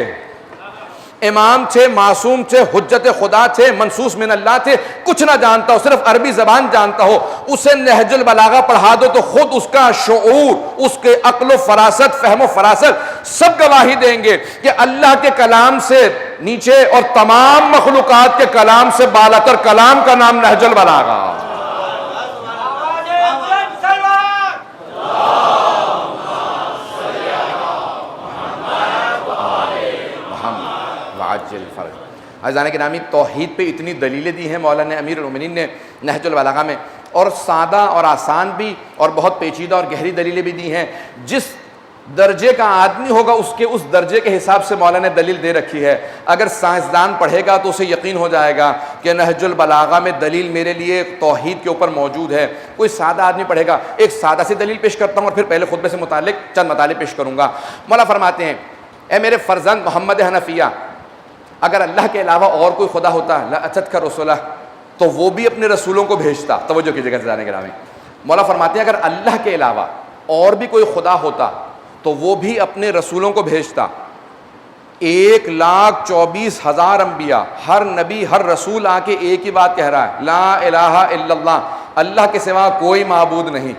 امام تھے, معصوم تھے, حجت خدا تھے, منصوص من اللہ تھے, کچھ نہ جانتا ہو, صرف عربی زبان جانتا ہو, اسے نہج البلاغہ پڑھا دو تو خود اس کا شعور, اس کے عقل و فراست, فہم و فراست سب گواہی دیں گے کہ اللہ کے کلام سے نیچے اور تمام مخلوقات کے کلام سے بالاتر کلام کا نام نہج البلاغہ. عزیزان گرامی, توحید پہ اتنی دلیلیں دی ہیں مولانا امیر المومنین نے نہج البلاغہ میں, اور سادہ اور آسان بھی اور بہت پیچیدہ اور گہری دلیلیں بھی دی ہیں. جس درجے کا آدمی ہوگا اس درجے کے حساب سے مولانا نے دلیل دے رکھی ہے. اگر سائنسدان پڑھے گا تو اسے یقین ہو جائے گا کہ نہج البلاغہ میں دلیل میرے لیے توحید کے اوپر موجود ہے. کوئی سادہ آدمی پڑھے گا, ایک سادہ سی دلیل پیش کرتا ہوں اور پھر پہلے خطبے سے متعلق چند مطالب پیش کروں گا. مولا فرماتے ہیں, اے میرے فرزند محمد حنفیہ, اگر اللہ کے علاوہ اور کوئی خدا ہوتا لَأَتَتْكَ رُسُلَهُ, تو وہ بھی اپنے رسولوں کو بھیجتا. توجہ کیجیے گا عزیزان گرامی, مولا فرماتے ہیں اگر اللہ کے علاوہ اور بھی کوئی خدا ہوتا تو وہ بھی اپنے رسولوں کو بھیجتا. 1,24,000 انبیاء, ہر نبی ہر رسول آ کے ایک ہی بات کہہ رہا ہے, لا الہ الا اللہ, اللہ کے سوا کوئی معبود نہیں.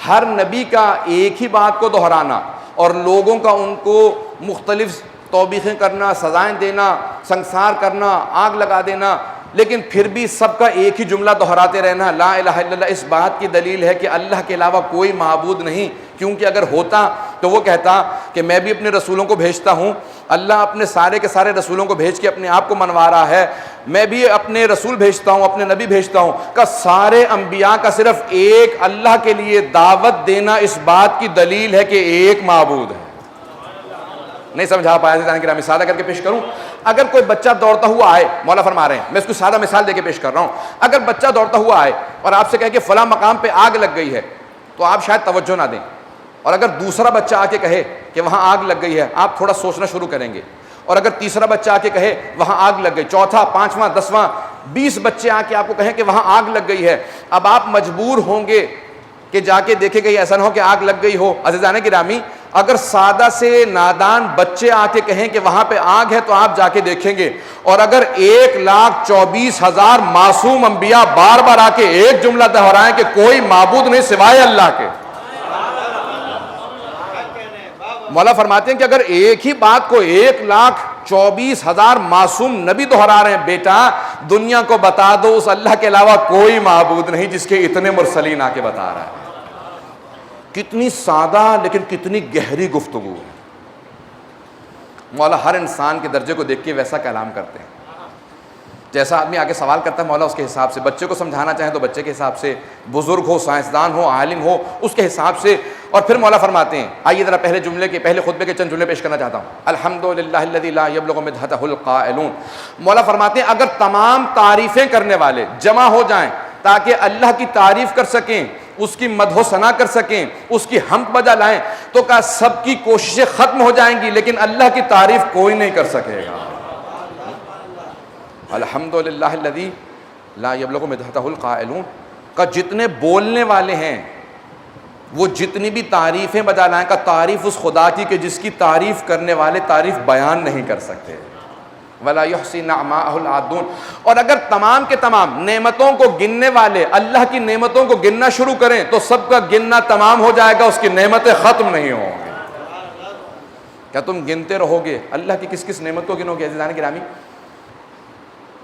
ہر نبی کا ایک ہی بات کو دہرانا اور لوگوں کا ان کو مختلف توبیخیں کرنا, سزائیں دینا, سنسار کرنا, آگ لگا دینا, لیکن پھر بھی سب کا ایک ہی جملہ دہراتے رہنا, لا الہ الا اللہ, اس بات کی دلیل ہے کہ اللہ کے علاوہ کوئی معبود نہیں. کیونکہ اگر ہوتا تو وہ کہتا کہ میں بھی اپنے رسولوں کو بھیجتا ہوں, اللہ اپنے سارے کے سارے رسولوں کو بھیج کے اپنے آپ کو منوا رہا ہے, میں بھی اپنے رسول بھیجتا ہوں, اپنے نبی بھیجتا ہوں. کہ سارے انبیاء کا صرف ایک اللہ کے لیے دعوت دینا اس بات کی دلیل ہے کہ ایک معبود ہے. نہیں سمجھا پایا عزیزان گرامی, سادہ کر کے پیش کروں. اگر کوئی بچہ دوڑتا ہوا آئے, مولا فرما رہے ہیں, میں اس کو سادہ مثال دے کے پیش کر رہا ہوں. اگر بچہ دوڑتا ہوا آئے اور آپ سے کہے کہ فلاں مقام پہ آگ لگ گئی ہے, تو آپ شاید توجہ نہ دیں. اور اگر دوسرا بچہ آ کے کہے کہ وہاں آگ لگ گئی ہے, آپ تھوڑا سوچنا شروع کریں گے. اور اگر تیسرا بچہ آ کے کہے وہاں آگ لگ گئی, چوتھا, پانچواں, 10واں, 20 بچے آ کے آپ کو کہیں کہ وہاں آگ لگ گئی ہے, اب آپ مجبور ہوں گے کہ جا کے دیکھیں کہیں ایسا نہ ہو کہ آگ لگ گئی ہو. عزیزان گرامی, اگر سادہ سے نادان بچے آ کے کہیں کہ وہاں پہ آگ ہے تو آپ جا کے دیکھیں گے. اور اگر 1,24,000 معصوم انبیاء بار بار آ کے ایک جملہ دہرائیں کہ کوئی معبود نہیں سوائے اللہ کے, مولا فرماتے ہیں کہ اگر ایک ہی بات کو 1,24,000 معصوم نبی دہرا رہے ہیں, بیٹا دنیا کو بتا دو اس اللہ کے علاوہ کوئی معبود نہیں جس کے اتنے مرسلین آ کے بتا رہا ہے. کتنی سادہ لیکن کتنی گہری گفتگو ہے. مولا ہر انسان کے درجے کو دیکھ کے ویسا کلام کرتے ہیں. جیسا آدمی آگے سوال کرتا ہے مولا اس کے حساب سے, بچے کو سمجھانا چاہیں تو بچے کے حساب سے, بزرگ ہو, سائنسدان ہو, عالم ہو, اس کے حساب سے. اور پھر مولا فرماتے ہیں, آئیے ذرا پہلے خطبے کے چند جملے پیش کرنا چاہتا ہوں. الحمدللہ الذی لا یبلغ مدحتہ القائلون. مولا فرماتے ہیں اگر تمام تعریفیں کرنے والے جمع ہو جائیں تاکہ اللہ کی تعریف کر سکیں, اس کی مدح و ثنا کر سکیں, اس کی حمد بجا لائیں, تو کہا سب کی کوششیں ختم ہو جائیں گی لیکن اللہ کی تعریف کوئی نہیں کر سکے گا. الحمدللہ الذی لا یبلغ مدحتہ القائلون کا جتنے بولنے والے ہیں وہ جتنی بھی تعریفیں بجا لائیں, کا تعریف اس خدا کی کہ جس کی تعریف کرنے والے تعریف بیان نہیں کر سکتے. وَلَا يُحْصِي نِعْمَاءَهُ الْعَادُونَ. اور اگر تمام کے تمام نعمتوں کو گننے والے اللہ کی نعمتوں کو گننا شروع کریں تو سب کا گننا تمام ہو جائے گا, اس کی نعمتیں ختم نہیں ہوں گی. کیا تم گنتے رہو گے اللہ کی کس کس نعمت کو گنو گے؟ عزیزان گرامی,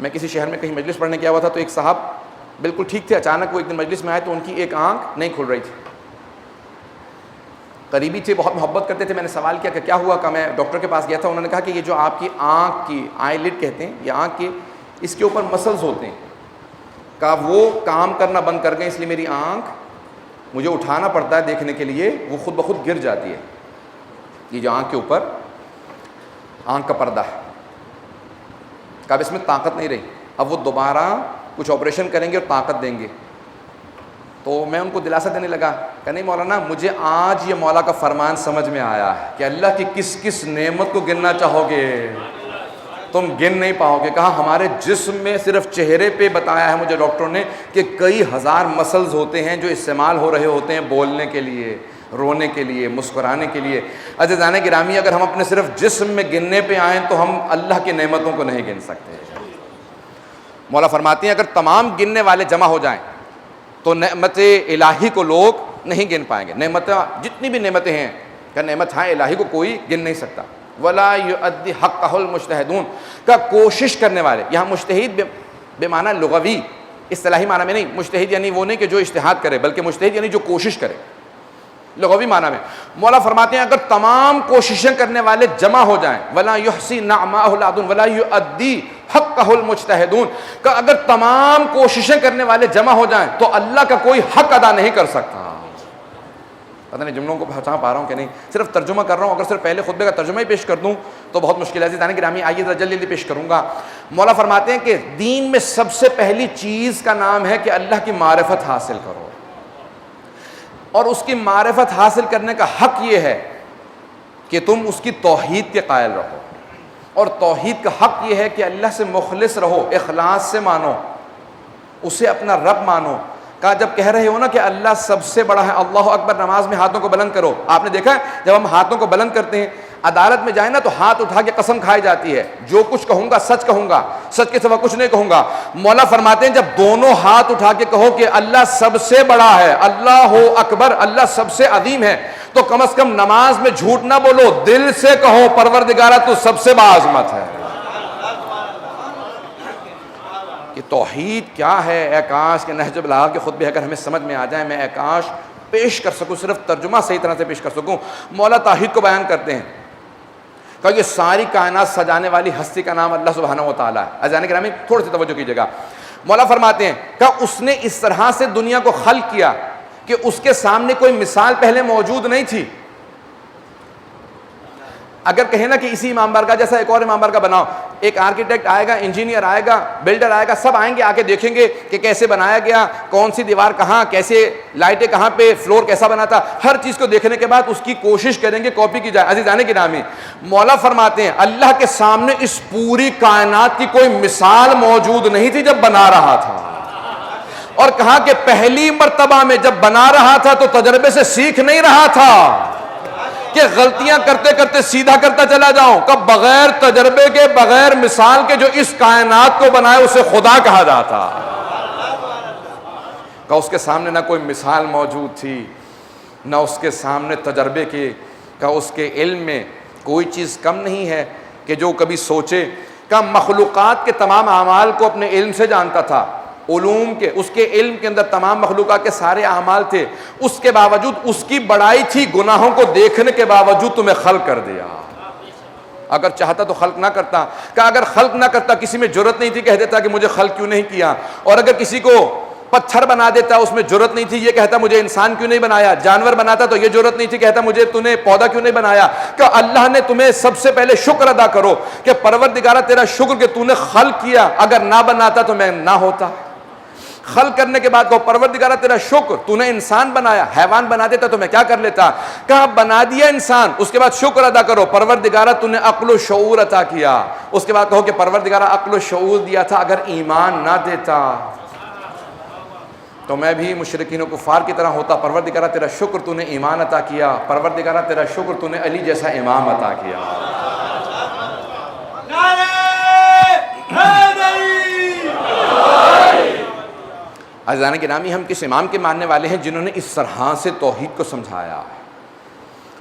میں کسی شہر میں کہیں مجلس پڑھنے گیا ہوا تھا تو ایک صاحب بالکل ٹھیک تھے, اچانک وہ ایک دن مجلس میں آئے تو ان کی ایک آنکھ نہیں کھل رہی تھی. قریبی تھے, بہت محبت کرتے تھے. میں نے سوال کیا کہ کیا ہوا؟ کہ میں ڈاکٹر کے پاس گیا تھا, انہوں نے کہا کہ یہ جو آپ کی آنکھ کی آئی لڈ کہتے ہیں, یہ آنکھ کے اس کے اوپر مسلز ہوتے ہیں, کہا وہ کام کرنا بند کر گئے, اس لیے میری آنکھ مجھے اٹھانا پڑتا ہے دیکھنے کے لیے, وہ خود بخود گر جاتی ہے. یہ جو آنکھ کے اوپر آنکھ کا پردہ ہے, کہا اس میں طاقت نہیں رہی, اب وہ دوبارہ کچھ آپریشن کریں گے اور طاقت دیں گے. تو میں ان کو دلاسا دینے لگا کہ نہیں مولانا، مجھے آج یہ مولا کا فرمان سمجھ میں آیا ہے کہ اللہ کی کس کس نعمت کو گننا چاہو گے تم گن نہیں پاؤ گے. کہا ہمارے جسم میں صرف چہرے پہ بتایا ہے مجھے ڈاکٹروں نے کہ کئی ہزار مسلز ہوتے ہیں جو استعمال ہو رہے ہوتے ہیں بولنے کے لیے، رونے کے لیے، مسکرانے کے لیے. عزیزان گرامی، اگر ہم اپنے صرف جسم میں گننے پہ آئیں تو ہم اللہ کی نعمتوں کو نہیں گن سکتے. مولا فرماتے ہیں اگر تمام گننے والے جمع ہو جائیں تو نعمت الہی کو لوگ نہیں گن پائیں گے. نعمتیں جتنی بھی نعمتیں ہیں کہ نعمت الہی کو کوئی گن نہیں سکتا. ولا یؤدی حقہ المجتہدون کا کوشش کرنے والے. یہاں مجتہد بے معنی لغوی اصطلاحی معنی میں نہیں. مجتہد یعنی وہ نہیں کہ جو اجتہاد کرے، بلکہ مجتہد یعنی جو کوشش کرے لغوی معنی میں. مولا فرماتے ہیں اگر تمام کوششیں کرنے والے جمع ہو جائیں، ولا یحصی نعماہ العدون ولا یؤدی حقہ المجتہدون کا اگر تمام کوششیں کرنے والے جمع ہو جائیں تو اللہ کا کوئی حق ادا نہیں کر سکتا. پتہ نہیں جملوں کو پہچان پا رہا ہوں کہ نہیں، صرف ترجمہ کر رہا ہوں. اگر صرف پہلے خطبے کا ترجمہ ہی پیش کر دوں تو بہت مشکل ہے. عزیزان گرامی آئیے ذرا جلدی پیش کروں گا. مولا فرماتے ہیں کہ دین میں سب سے پہلی چیز کا نام ہے کہ اللہ کی معرفت حاصل کرو، اور اس کی معرفت حاصل کرنے کا حق یہ ہے کہ تم اس کی توحید کے قائل رہو. اور توحید کا حق یہ ہے کہ اللہ سے مخلص رہو، اخلاص سے مانو، اسے اپنا رب مانو. کہا جب کہہ رہے ہو نا کہ اللہ سب سے بڑا ہے، اللہ اکبر، نماز میں ہاتھوں کو بلند کرو. آپ نے دیکھا ہے جب ہم ہاتھوں کو بلند کرتے ہیں عدالت میں جائیں نا تو ہاتھ اٹھا کے قسم کھائی جاتی ہے، جو کچھ کہوں گا سچ کہوں گا، سچ کے سوا کچھ نہیں کہوں گا. مولا فرماتے ہیں جب دونوں ہاتھ اٹھا کے کہو کہ اللہ سب سے بڑا ہے، اللہ اکبر، اللہ سب سے عظیم ہے، تو کم از کم نماز میں جھوٹ نہ بولو، دل سے کہو پروردگارہ تو سب سے باعظمت ہے. کہ توحید کیا ہے، اے کاش کہ نہج البلاغہ کے خطبے اگر ہمیں سمجھ میں آ جائیں، میں اے کاش پیش کر سکوں، صرف ترجمہ صحیح طرح سے پیش کر سکوں. مولا توحید کو بیان کرتے ہیں کہ یہ ساری کائنات سجانے والی ہستی کا نام اللہ سبحانہ و تعالیٰ ہے. عزیزان گرامی تھوڑی سی توجہ کیجیے گا. مولا فرماتے ہیں کہ اس نے اس طرح سے دنیا کو خلق کیا کہ اس کے سامنے کوئی مثال پہلے موجود نہیں تھی. اگر کہیں نا کہ اسی امام بارگاہ جیسا ایک اور امام بارگاہ بناؤ، ایک آرکیٹیکٹ آئے گا، انجینئر آئے گا، بلڈر آئے گا، سب آئیں گے، آ کے دیکھیں گے کہ کیسے بنایا گیا، کون سی دیوار کہاں، کیسے لائٹیں کہاں پہ، فلور کیسا بنا تھا. ہر چیز کو دیکھنے کے بعد اس کی کوشش کریں گے کاپی کی جائے. عزیزان گرامی مولا فرماتے ہیں اللہ کے سامنے اس پوری کائنات کی کوئی مثال موجود نہیں تھی جب بنا رہا تھا. اور کہا کہ پہلی مرتبہ میں جب بنا رہا تھا تو تجربے سے سیکھ نہیں رہا تھا کہ غلطیاں کرتے کرتے سیدھا کرتا چلا جاؤں. کب بغیر تجربے کے، بغیر مثال کے جو اس کائنات کو بنائے اسے خدا کہا جاتا. کہ اس کے سامنے نہ کوئی مثال موجود تھی، نہ اس کے سامنے تجربے کی. کہ اس کے علم میں کوئی چیز کم نہیں ہے کہ جو کبھی سوچے. کہ مخلوقات کے تمام اعمال کو اپنے علم سے جانتا تھا، علوم کے، اس کے علم کے اندر تمام مخلوقات کے سارے اعمال تھے. اس کے باوجود اس کی بڑائی تھی گناہوں کو دیکھنے کے باوجود تمہیں خلق کر دیا. اگر چاہتا تو خلق نہ کرتا. کہ اگر خلق نہ کرتا کسی میں جرت نہیں تھی کہہ دیتا کہ مجھے خلق کیوں نہیں کیا. اور اگر کسی کو پتھر بنا دیتا اس میں جرت نہیں تھی یہ کہتا مجھے انسان کیوں نہیں بنایا. جانور بناتا تو یہ جرت نہیں تھی کہتا مجھے تو نے پودا کیوں نہیں بنایا. کہ اللہ نے تمہیں سب سے پہلے شکر ادا کرو کہ پروردگارہ تیرا شکر کہ تو نے خلق کیا، اگر نہ بناتا تو میں نہ ہوتا. خلق کرنے کے بعد کہو پروردگارہ تیرا شکر تو نے انسان بنایا، حیوان بنا دیتا تو میں کیا کر لیتا. کہا بنا دیا انسان، اس کے بعد شکر ادا کرو پروردگارہ تو نے عقل و شعور عطا کیا. اس کے بعد کہو کہ پروردگارہ عقل و شعور دیا تھا، اگر ایمان نہ دیتا تو میں بھی مشرکین و کفار کی طرح ہوتا. پروردگارہ تیرا شکر تو نے ایمان عطا کیا، پروردگارہ تیرا شکر تو نے علی جیسا امام عطا کیا. عزیزان گرامی ہم کس امام کے ماننے والے ہیں جنہوں نے اس طرح سے توحید کو سمجھایا.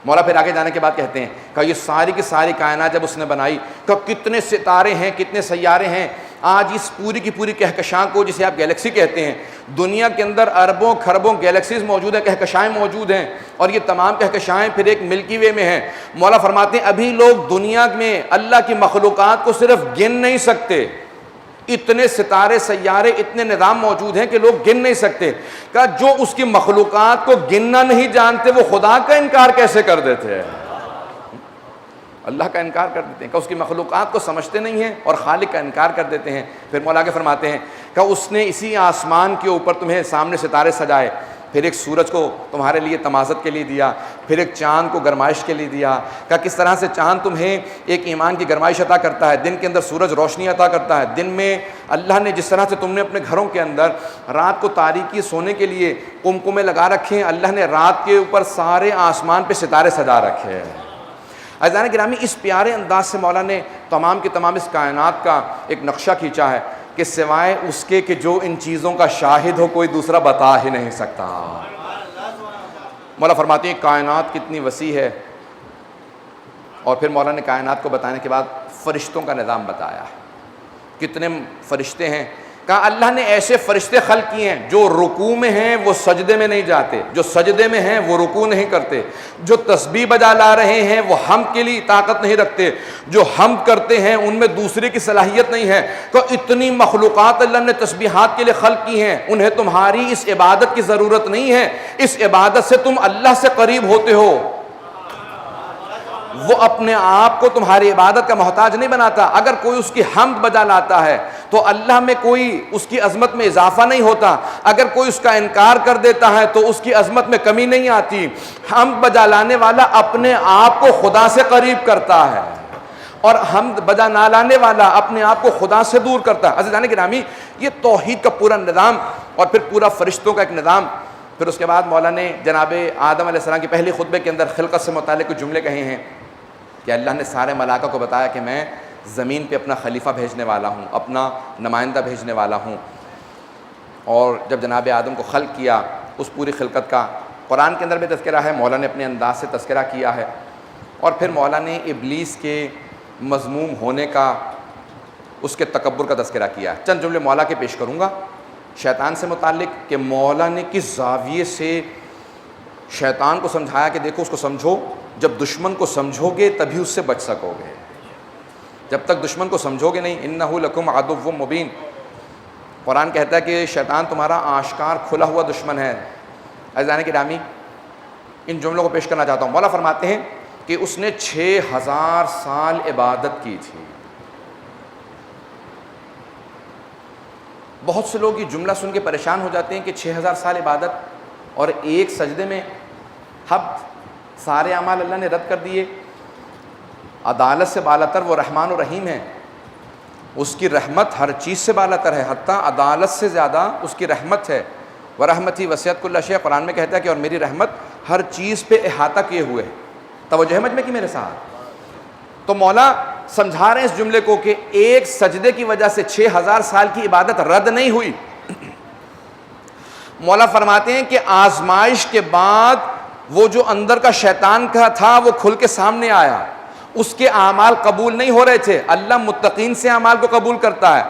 مولا پھر آگے جانے کے بعد کہتے ہیں کہ یہ ساری کی ساری کائنات جب اس نے بنائی تو کتنے ستارے ہیں، کتنے سیارے ہیں. آج اس پوری کی پوری کہکشاں کو جسے آپ گیلیکسی کہتے ہیں، دنیا کے اندر اربوں کھربوں گیلیکسیز موجود ہیں، کہکشائیں موجود ہیں، اور یہ تمام کہکشائیں پھر ایک ملکی وے میں ہیں. مولا فرماتے ہیں ابھی لوگ دنیا میں اللہ کی مخلوقات کو صرف گن نہیں سکتے. اتنے ستارے سیارے اتنے نظام موجود ہیں کہ لوگ گن نہیں سکتے. کہ جو اس کی مخلوقات کو گننا نہیں جانتے وہ خدا کا انکار کیسے کر دیتے ہیں، اللہ کا انکار کر دیتے ہیں. کہ اس کی مخلوقات کو سمجھتے نہیں ہیں اور خالق کا انکار کر دیتے ہیں. پھر مولا کے فرماتے ہیں کہ اس نے اسی آسمان کے اوپر تمہیں سامنے ستارے سجائے، پھر ایک سورج کو تمہارے لیے تمازت کے لیے دیا، پھر ایک چاند کو گرمائش کے لیے دیا. کہا کس طرح سے چاند تمہیں ایک ایمان کی گرمائش عطا کرتا ہے، دن کے اندر سورج روشنی عطا کرتا ہے. دن میں اللہ نے جس طرح سے تم نے اپنے گھروں کے اندر رات کو تاریکی سونے کے لیے قمقمے لگا رکھے ہیں، اللہ نے رات کے اوپر سارے آسمان پہ ستارے سجا رکھے ہیں. عزیزان گرامی، اس پیارے انداز سے مولا نے تمام کی تمام اس کائنات کا ایک نقشہ کھینچا ہے کہ سوائے اس کے کہ جو ان چیزوں کا شاہد ہو کوئی دوسرا بتا ہی نہیں سکتا. مولا فرماتے ہیں کائنات کتنی وسیع ہے. اور پھر مولا نے کائنات کو بتانے کے بعد فرشتوں کا نظام بتایا. کتنے فرشتے ہیں؟ کہا اللہ نے ایسے فرشتے خلق کیے ہیں جو رکوع میں ہیں وہ سجدے میں نہیں جاتے، جو سجدے میں ہیں وہ رکوع نہیں کرتے، جو تسبیح بجا لا رہے ہیں وہ حمد کے لیے طاقت نہیں رکھتے، جو حمد کرتے ہیں ان میں دوسرے کی صلاحیت نہیں ہے. تو اتنی مخلوقات اللہ نے تسبیحات کے لیے خلق کی ہیں، انہیں تمہاری اس عبادت کی ضرورت نہیں ہے. اس عبادت سے تم اللہ سے قریب ہوتے ہو. وہ اپنے آپ کو تمہاری عبادت کا محتاج نہیں بناتا. اگر کوئی اس کی حمد بجا لاتا ہے تو اللہ میں کوئی اس کی عظمت میں اضافہ نہیں ہوتا. اگر کوئی اس کا انکار کر دیتا ہے تو اس کی عظمت میں کمی نہیں آتی. حمد بجا لانے والا اپنے آپ کو خدا سے قریب کرتا ہے، اور حمد بجا نہ لانے والا اپنے آپ کو خدا سے دور کرتا ہے. عزیزان گرامی، یہ توحید کا پورا نظام اور پھر پورا فرشتوں کا ایک نظام. پھر اس کے بعد مولا نے جناب آدم علیہ السلام کی پہلی خطبے کے اندر خلقت سے متعلق کچھ جملے کہے ہیں کہ اللہ نے سارے ملائکہ کو بتایا کہ میں زمین پہ اپنا خلیفہ بھیجنے والا ہوں، اپنا نمائندہ بھیجنے والا ہوں. اور جب جناب آدم کو خلق کیا اس پوری خلقت کا قرآن کے اندر بھی تذکرہ ہے، مولا نے اپنے انداز سے تذکرہ کیا ہے. اور پھر مولا نے ابلیس کے مذموم ہونے کا، اس کے تکبر کا تذکرہ کیا ہے. چند جملے مولا کے پیش کروں گا شیطان سے متعلق کہ مولا نے کس زاویے سے شیطان کو سمجھایا کہ دیکھو اس کو سمجھو، جب دشمن کو سمجھو گے تبھی اس سے بچ سکو گے، جب تک دشمن کو سمجھو گے نہیں. انہ لکم عدو مبین، قرآن کہتا ہے کہ شیطان تمہارا آشکار کھلا ہوا دشمن ہے. عزیزان گرامی، ان جملوں کو پیش کرنا چاہتا ہوں. مولا فرماتے ہیں کہ اس نے 6000 سال عبادت کی تھی. بہت سے لوگ یہ جملہ سن کے پریشان ہو جاتے ہیں کہ 6000 سال عبادت اور ایک سجدے میں اب سارے اعمال اللہ نے رد کر دیے. عدالت سے بالاتر وہ رحمان و رحیم ہے، اس کی رحمت ہر چیز سے بالاتر ہے، حتیٰ عدالت سے زیادہ اس کی رحمت ہے. ورحمتی وسعت کل شیء، قرآن میں کہتا ہے کہ اور میری رحمت ہر چیز پہ احاطہ کیے ہوئے ہے. توجہ ہے مجمع کی میرے ساتھ؟ تو مولا سمجھا رہے ہیں اس جملے کو کہ ایک سجدے کی وجہ سے 6000 سال کی عبادت رد نہیں ہوئی. مولا فرماتے ہیں کہ آزمائش کے بعد وہ جو اندر کا شیطان کا تھا وہ کھل کے سامنے آیا. اس کے اعمال قبول نہیں ہو رہے تھے. اللہ متقین سے اعمال کو قبول کرتا ہے.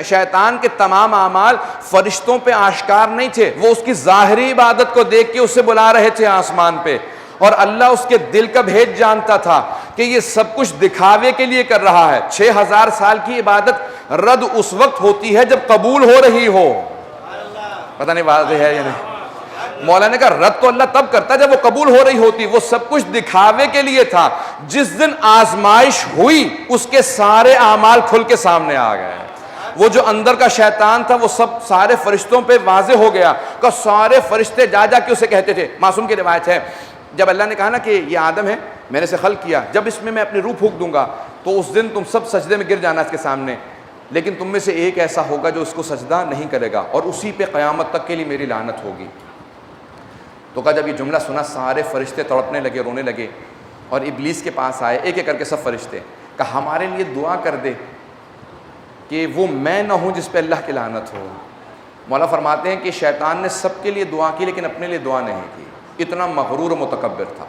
شیطان کے تمام اعمال فرشتوں پہ آشکار نہیں تھے. وہ اس کی ظاہری عبادت کو دیکھ کے اسے بلا رہے تھے آسمان پہ، اور اللہ اس کے دل کا بھید جانتا تھا کہ یہ سب کچھ دکھاوے کے لیے کر رہا ہے. 6000 سال کی عبادت رد اس وقت ہوتی ہے جب قبول ہو رہی ہو. پتہ نہیں واضح ہے یا نہیں؟ مولا نے کہا رد تو اللہ تب کرتا جب وہ قبول ہو رہی ہوتی. وہ سب کچھ دکھاوے کے لیے تھا. جس دن آزمائش ہوئی اس کے سارے اعمال کھل کے سامنے آ گئے. وہ جو اندر کا شیطان تھا وہ سب سارے فرشتوں پہ واضح ہو گیا کہ سارے فرشتے جا جا کے اسے کہتے تھے. معصوم کی روایت ہے جب اللہ نے کہا نا کہ یہ آدم ہے میں نے اسے خلق کیا، جب اس میں اپنی روح پھونک دوں گا تو اس دن تم سب سجدے میں گر جانا اس کے سامنے، لیکن تم میں سے ایک ایسا ہوگا جو اس کو سجدہ نہیں کرے گا اور اسی پہ قیامت تک کے لیے میری لعنت ہوگی. تو کہا جب یہ جملہ سنا سارے فرشتے تڑپنے لگے، رونے لگے، اور ابلیس کے پاس آئے ایک ایک کر کے سب فرشتے. کہا ہمارے لیے دعا کر دے کہ وہ میں نہ ہوں جس پہ اللہ کی لعنت ہو. مولا فرماتے ہیں کہ شیطان نے سب کے لیے دعا کی لیکن اپنے لیے دعا نہیں کی. اتنا مغرور و متکبر تھا.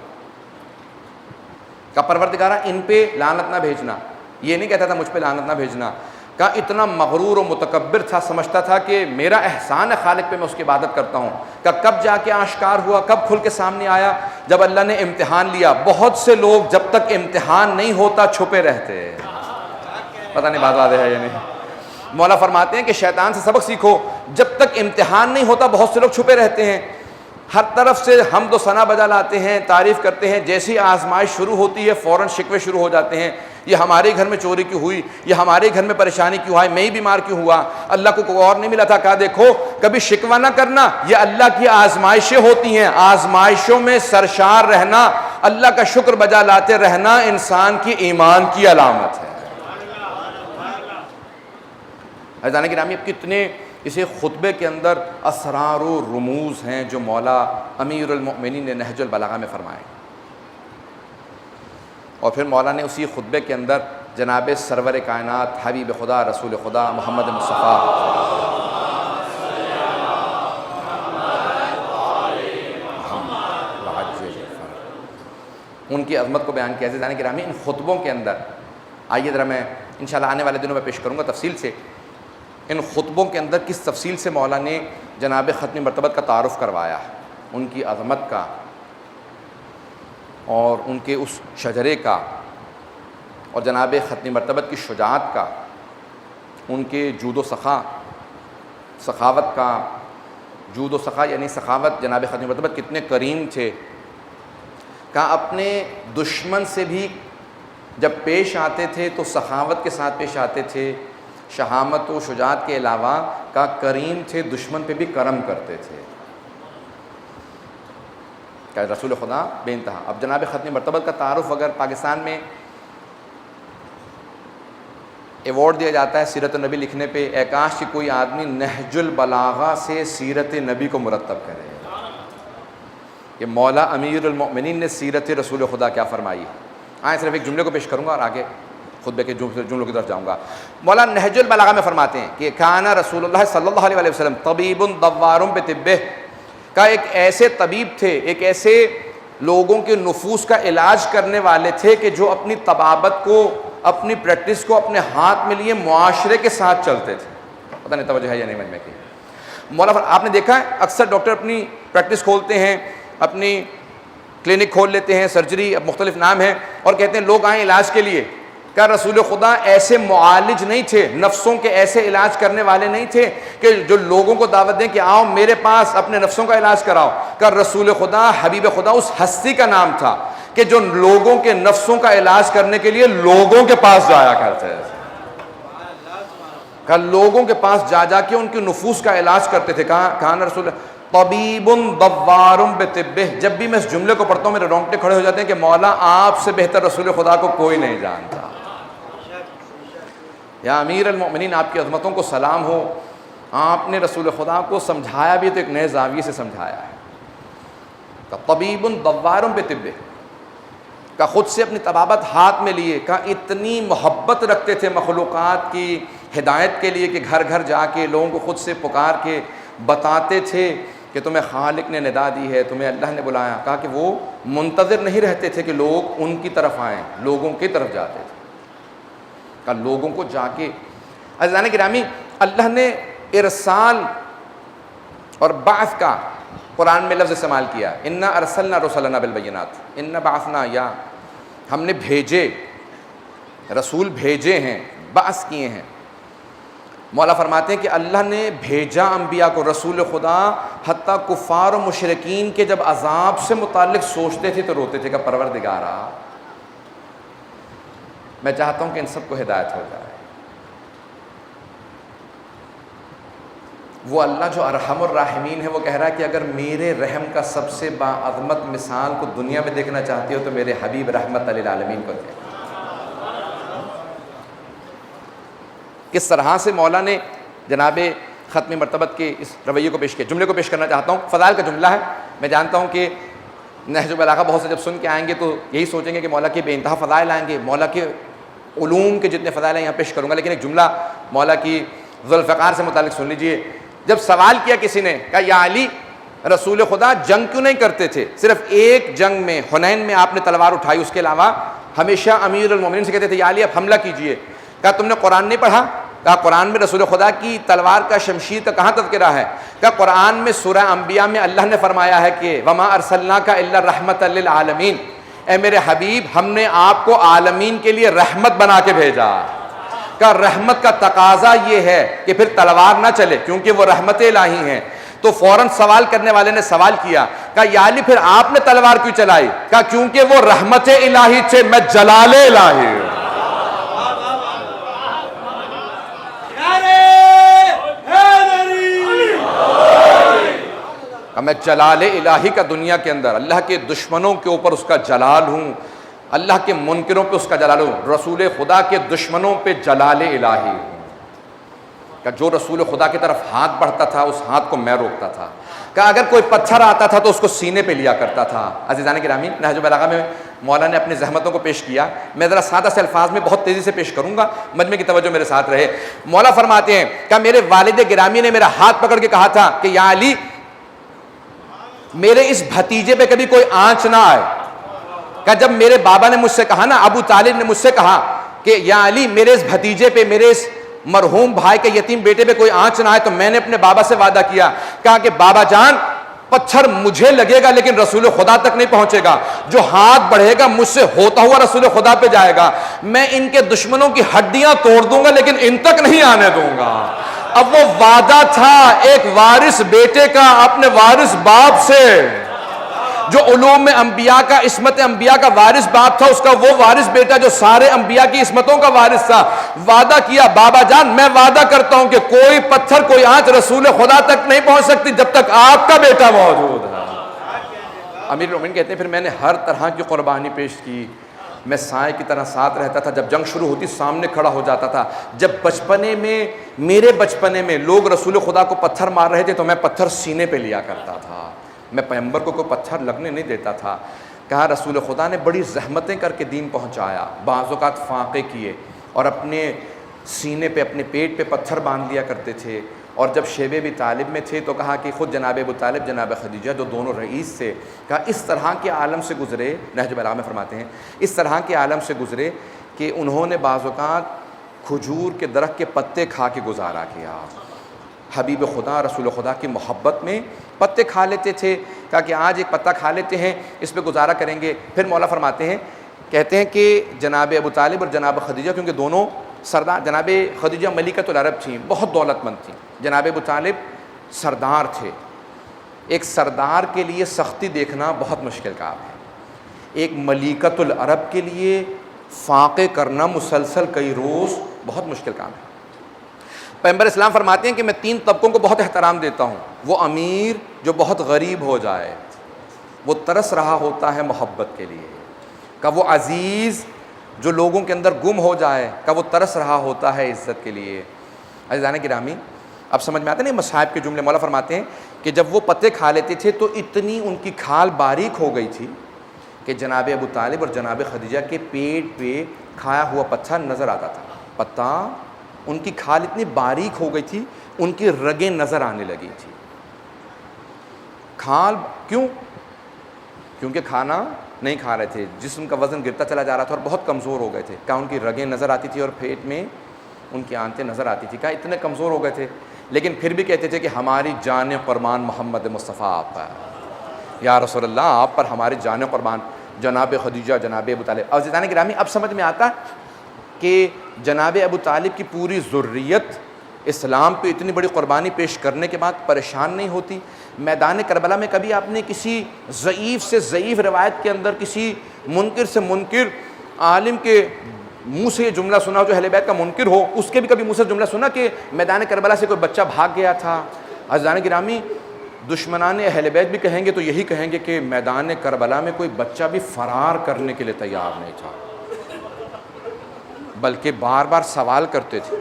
کہا پروردگارہ ان پہ لعنت نہ بھیجنا. یہ نہیں کہتا تھا مجھ پہ لعنت نہ بھیجنا. کہا اتنا مغرور و متکبر تھا، سمجھتا تھا کہ میرا احسان ہے خالق پہ، میں اس کی عبادت کرتا ہوں. کہا کب جا کے آشکار ہوا، کب کھل کے سامنے آیا؟ جب اللہ نے امتحان لیا. بہت سے لوگ جب تک امتحان نہیں ہوتا چھپے رہتے. پتہ نہیں بات واضح ہے یا نہیں؟ مولا فرماتے ہیں کہ شیطان سے سبق سیکھو. جب تک امتحان نہیں ہوتا بہت سے لوگ چھپے رہتے ہیں. ہر طرف سے حمد و ثنا بجا لاتے ہیں، تعریف کرتے ہیں، جیسی آزمائش شروع ہوتی ہے فوراً شکوے شروع ہو جاتے ہیں، یہ ہمارے گھر میں چوری کیوں ہوئی، یہ ہمارے گھر میں پریشانی کیوں آئی، میں ہی بیمار کیوں ہوا، اللہ کو کوئی اور نہیں ملا تھا۔ کہا دیکھو کبھی شکوہ نہ کرنا، یہ اللہ کی آزمائشیں ہوتی ہیں، آزمائشوں میں سرشار رہنا، اللہ کا شکر بجا لاتے رہنا انسان کی ایمان کی علامت ہے۔ عزیزان گرامی، اب کتنے اسے خطبے کے اندر اسرار و رموز ہیں جو مولا امیر المؤمنین نے نہج البلاغہ میں فرمائے، اور پھر مولا نے اسی خطبے کے اندر جناب سرور کائنات حبیب خدا رسول خدا محمد مصطفیٰ ان کی عظمت کو بیان کیا۔ عزیزان گرامی، ان خطبوں کے اندر آئیے ذرا میں انشاءاللہ آنے والے دنوں میں پیش کروں گا تفصیل سے، ان خطبوں کے اندر کس تفصیل سے مولا نے جناب ختم مرتبت کا تعارف کروایا، ان کی عظمت کا اور ان کے اس شجرے کا، اور جناب ختم مرتبت کی شجاعت کا، ان کے جود و سخاوت کا، جود و سخا یعنی سخاوت، جناب ختم مرتبت کتنے کریم تھے، کہا اپنے دشمن سے بھی جب پیش آتے تھے تو سخاوت کے ساتھ پیش آتے تھے، شہامت و شجاعت کے علاوہ کہا کریم تھے، دشمن پہ بھی کرم کرتے تھے۔ کہ رسول خدا بے انتہا۔ اب جناب ختم مرتبت کا تعارف اگر پاکستان میں ایوارڈ دیا جاتا ہے سیرت النبی لکھنے پہ، اے کاش کہ کوئی آدمی نہج البلاغہ سے سیرت نبی کو مرتب کرے کہ مولا امیر المؤمنین نے سیرت رسول خدا کیا فرمائی۔ آئیں صرف ایک جملے کو پیش کروں گا اور آگے خطبے کے جملوں کی طرف جاؤں گا۔ مولا نہج البلاغہ میں فرماتے ہیں کہ کان رسول اللہ صلی اللہ علیہ وسلم طبیب دوار بطبہ، کا ایک ایسے طبیب تھے، ایک ایسے لوگوں کے نفوس کا علاج کرنے والے تھے کہ جو اپنی طبابت کو، اپنی پریکٹس کو اپنے ہاتھ میں لیے معاشرے کے ساتھ چلتے تھے۔ پتہ نہیں توجہ ہے یا نہیں مجھ میں کی مولا، آپ نے دیکھا ہے اکثر ڈاکٹر اپنی پریکٹس کھولتے ہیں، اپنی کلینک کھول لیتے ہیں، سرجری اب مختلف نام ہیں، اور کہتے ہیں لوگ آئیں علاج کے لیے۔ کہ رسول خدا ایسے معالج نہیں تھے، نفسوں کے ایسے علاج کرنے والے نہیں تھے کہ جو لوگوں کو دعوت دیں کہ آؤ میرے پاس اپنے نفسوں کا علاج کراؤ۔ کہ رسول خدا، حبیب خدا اس ہستی کا نام تھا کہ جو لوگوں کے نفسوں کا علاج کرنے کے لیے لوگوں کے پاس جایا کرتے تھے، کہ لوگوں کے پاس جا جا کے ان کے نفوس کا علاج کرتے تھے۔ کہاں رسول طبیب دوار بطبہ، جب بھی میں اس جملے کو پڑھتا ہوں میرے رونگٹے کھڑے ہو جاتے ہیں کہ مولا آپ سے بہتر رسول خدا کو کوئی نہیں جانتا۔ یا امیر المؤمنین، آپ کی عظمتوں کو سلام ہو، آپ نے رسول خدا کو سمجھایا بھی تو ایک نئے زاویے سے سمجھایا ہے۔ طبیب دوار بطبہ، کا خود سے اپنی طبابت ہاتھ میں لیے، کا اتنی محبت رکھتے تھے مخلوقات کی ہدایت کے لیے کہ گھر گھر جا کے لوگوں کو خود سے پکار کے بتاتے تھے کہ تمہیں خالق نے ندا دی ہے، تمہیں اللہ نے بلایا۔ کہا کہ وہ منتظر نہیں رہتے تھے کہ لوگ ان کی طرف آئیں، لوگوں کی طرف جاتے تھے، کہ لوگوں کو جا کے۔ عزیزان گرامی، اللہ نے ارسال اور بعث کا قرآن میں لفظ استعمال کیا، انا ارسلنا رسلنا بالبینات، انا بعثنا، یا ہم نے بھیجے، رسول بھیجے ہیں، بعث کیے ہیں۔ مولا فرماتے ہیں کہ اللہ نے بھیجا انبیاء کو، رسول خدا حتیٰ کفار و مشرکین کے جب عذاب سے متعلق سوچتے تھے تو روتے تھے کہ پروردگارا، میں چاہتا ہوں کہ ان سب کو ہدایت ہو جائے۔ وہ اللہ جو ارحم الراحمین ہے، وہ کہہ رہا ہے کہ اگر میرے رحم کا سب سے باعظمت مثال کو دنیا میں دیکھنا چاہتی ہو تو میرے حبیب رحمت للعالمین کو دیکھ۔ کس طرح سے مولا نے جناب ختم مرتبت کے اس رویے کو پیش کیا۔ جملے کو پیش کرنا چاہتا ہوں، فضائل کا جملہ ہے۔ میں جانتا ہوں کہ نہج البلاغہ بہت سے جب سن کے آئیں گے تو یہی سوچیں گے کہ مولا کے بے انتہا فضائل آئیں گے، مولا کے علوم کے جتنے فضائل ہیں یہاں پیش کروں گا، لیکن ایک جملہ مولا کی ذوالفقار سے متعلق سن لیجئے۔ جب سوال کیا کسی نے، کہا یا علی، رسول خدا جنگ کیوں نہیں کرتے تھے؟ صرف ایک جنگ میں، حنین میں آپ نے تلوار اٹھائی، اس کے علاوہ ہمیشہ امیر المومنین سے کہتے تھے یا علی اب حملہ کیجئے۔ کہا تم نے قرآن نہیں پڑھا؟ کہا قرآن میں رسول خدا کی تلوار کا، شمشیر کا کہاں تذکرہ ہے؟ کہا قرآن میں سورہ انبیاء میں اللہ نے فرمایا ہے کہ وما ارسلناک الا رحمۃ للعالمین، اے میرے حبیب ہم نے آپ کو عالمین کے لیے رحمت بنا کے بھیجا۔ کہ رحمت کا تقاضا یہ ہے کہ پھر تلوار نہ چلے، کیونکہ وہ رحمت الہی ہیں۔ تو فوراً سوال کرنے والے نے سوال کیا، کہا یا علی پھر آپ نے تلوار کیوں چلائی؟ کہا کیونکہ وہ رحمت الہی تھے، میں جلال الہی ہوں۔ میں جلال الہی کا دنیا کے اندر اللہ کے دشمنوں کے اوپر اس کا جلال ہوں، اللہ کے منکروں پہ اس کا جلال ہوں، رسول خدا کے دشمنوں پہ جلال الہی ہوں۔ کہ جو رسول خدا کی طرف ہاتھ بڑھتا تھا اس ہاتھ کو میں روکتا تھا، کہ اگر کوئی پتھر آتا تھا تو اس کو سینے پہ لیا کرتا تھا۔ عزیزان گرامی، نہج البلاغہ میں مولا نے اپنی زحمتوں کو پیش کیا، میں ذرا سادہ سے الفاظ میں بہت تیزی سے پیش کروں گا، مجمع کی توجہ میرے ساتھ رہے۔ مولا فرماتے ہیں کہ میرے والد گرامی نے میرا ہاتھ پکڑ کے کہا تھا کہ یا علی میرے اس بھتیجے پہ کبھی کوئی آنچ نہ آئے۔ کہ جب میرے بابا نے مجھ سے کہا نا، ابو طالب نے مجھ سے کہا کہ یا علی میرے اس بھتیجے پہ، میرے اس مرحوم بھائی کے یتیم بیٹے پہ کوئی آنچ نہ آئے، تو میں نے اپنے بابا سے وعدہ کیا، کہا کہ بابا جان پتھر مجھے لگے گا لیکن رسول خدا تک نہیں پہنچے گا، جو ہاتھ بڑھے گا مجھ سے ہوتا ہوا رسول خدا پہ جائے گا، میں ان کے دشمنوں کی ہڈیاں توڑ دوں گا لیکن ان تک نہیں آنے دوں گا۔ اب وہ وعدہ تھا ایک وارث بیٹے کا اپنے وارث باپ سے، جو علوم انبیاء کا، عصمت انبیاء کا وارث باپ تھا، اس کا وہ وارث بیٹا جو سارے انبیاء کی عصمتوں کا وارث تھا۔ وعدہ کیا بابا جان میں وعدہ کرتا ہوں کہ کوئی پتھر کوئی آنچ رسول خدا تک نہیں پہنچ سکتی جب تک آپ کا بیٹا موجود ہے۔ امیر المومنین کہتے ہیں پھر میں نے ہر طرح کی قربانی پیش کی، میں سائے کی طرح ساتھ رہتا تھا، جب جنگ شروع ہوتی سامنے کھڑا ہو جاتا تھا، جب بچپنے میں میرے بچپنے میں لوگ رسول خدا کو پتھر مار رہے تھے تو میں پتھر سینے پہ لیا کرتا تھا، میں پیغمبر کو کوئی پتھر لگنے نہیں دیتا تھا۔ کہا رسول خدا نے بڑی زحمتیں کر کے دین پہنچایا، بعض اوقات فاقے کیے اور اپنے سینے پہ اپنے پیٹ پہ پتھر باندھ لیا کرتے تھے، اور جب شیب ابی طالب میں تھے تو کہا کہ خود جناب ابو طالب جناب خدیجہ جو دونوں رئیس تھے، کہا اس طرح کے عالم سے گزرے، نہج البلاغہ میں فرماتے ہیں اس طرح کے عالم سے گزرے کہ انہوں نے بعض اوقات کھجور کے درخت کے پتے کھا کے گزارا کیا۔ حبیب خدا رسول خدا کی محبت میں پتے کھا لیتے تھے، کہا کہ آج ایک پتا کھا لیتے ہیں اس پہ گزارا کریں گے۔ پھر مولا فرماتے ہیں، کہتے ہیں کہ جناب ابو طالب اور جناب خدیجہ کیونکہ دونوں سردار، جناب خدیجہ ملکۃ العرب تھیں، بہت دولت مند تھیں، جناب ابو طالب سردار تھے۔ ایک سردار کے لیے سختی دیکھنا بہت مشکل کام ہے، ایک ملکۃ العرب کے لیے فاقے کرنا مسلسل کئی روز بہت مشکل کام ہے۔ پیغمبر اسلام فرماتے ہیں کہ میں 3 طبقوں کو بہت احترام دیتا ہوں، وہ امیر جو بہت غریب ہو جائے، وہ ترس رہا ہوتا ہے محبت کے لیے، کہ وہ عزیز جو لوگوں کے اندر گم ہو جائے، کہ وہ ترس رہا ہوتا ہے عزت کے لیے۔ عزیزان گرامی اب سمجھ میں آتے ہیں مصاحب کے جملے۔ مولا فرماتے ہیں کہ جب وہ پتے کھا لیتے تھے تو اتنی ان کی کھال باریک ہو گئی تھی کہ جناب ابو طالب اور جناب خدیجہ کے پیٹ پہ کھایا ہوا پتھر نظر آتا تھا، پتہ ان کی کھال اتنی باریک ہو گئی تھی، ان کی رگیں نظر آنے لگی تھی۔ کھال کیوں؟ کیونکہ کھانا نہیں کھا رہے تھے، جسم کا وزن گرتا چلا جا رہا تھا اور بہت کمزور ہو گئے تھے، کہا ان کی رگیں نظر آتی تھی اور پیٹ میں ان کی آنتیں نظر آتی تھی، کہا اتنے کمزور ہو گئے تھے، لیکن پھر بھی کہتے تھے کہ ہماری جان قربان محمد مصطفیٰ آپ پر، یا رسول اللہ آپ پر ہماری جان قربان، جناب خدیجہ جناب ابو طالب۔ عزیزان گرامی اب سمجھ میں آتا ہے کہ جناب ابو طالب کی پوری ذریت اسلام پہ اتنی بڑی قربانی پیش کرنے کے بعد پریشان نہیں ہوتی۔ میدان کربلا میں کبھی آپ نے کسی ضعیف سے ضعیف روایت کے اندر کسی منکر سے منکر عالم کے منہ سے یہ جملہ سنا ہو جو اہل بیت کا منکر ہو، اس کے بھی کبھی منہ سے جملہ سنا کہ میدان کربلا سے کوئی بچہ بھاگ گیا تھا؟ عزیزان گرامی دشمنان اہل بیت بھی کہیں گے تو یہی کہیں گے کہ میدان کربلا میں کوئی بچہ بھی فرار کرنے کے لیے تیار نہیں تھا، بلکہ بار بار سوال کرتے تھے۔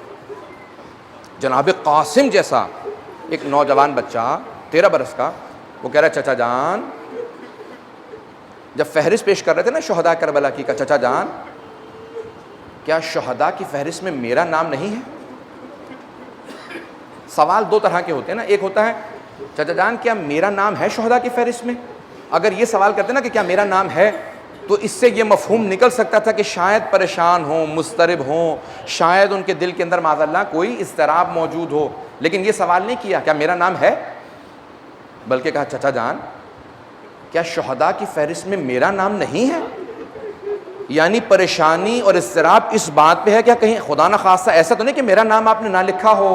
جناب قاسم جیسا ایک نوجوان بچہ 13 برس کا، وہ کہہ رہا ہے چچا جان، جب فہرست پیش کر رہے تھے نا شہداء کربلا کی، کہا چچا جان کیا شہداء کی فہرست میں میرا نام نہیں ہے؟ سوال 2 طرح کے ہوتے ہیں نا، ایک ہوتا ہے چچا جان کیا میرا نام ہے شہداء کی فہرست میں؟ اگر یہ سوال کرتے نا کہ کیا میرا نام ہے تو اس سے یہ مفہوم نکل سکتا تھا کہ شاید پریشان ہوں، مضطرب ہوں، شاید ان کے دل کے اندر معاذ اللہ کوئی اضطراب موجود ہو، لیکن یہ سوال نہیں کیا کیا میرا نام ہے، بلکہ کہا چچا جان کیا شہداء کی فہرست میں میرا نام نہیں ہے؟ یعنی پریشانی اور اضطراب اس بات پہ ہے کہ کہیں خدا نخواستہ ایسا تو نہیں کہ میرا نام آپ نے نہ لکھا ہو،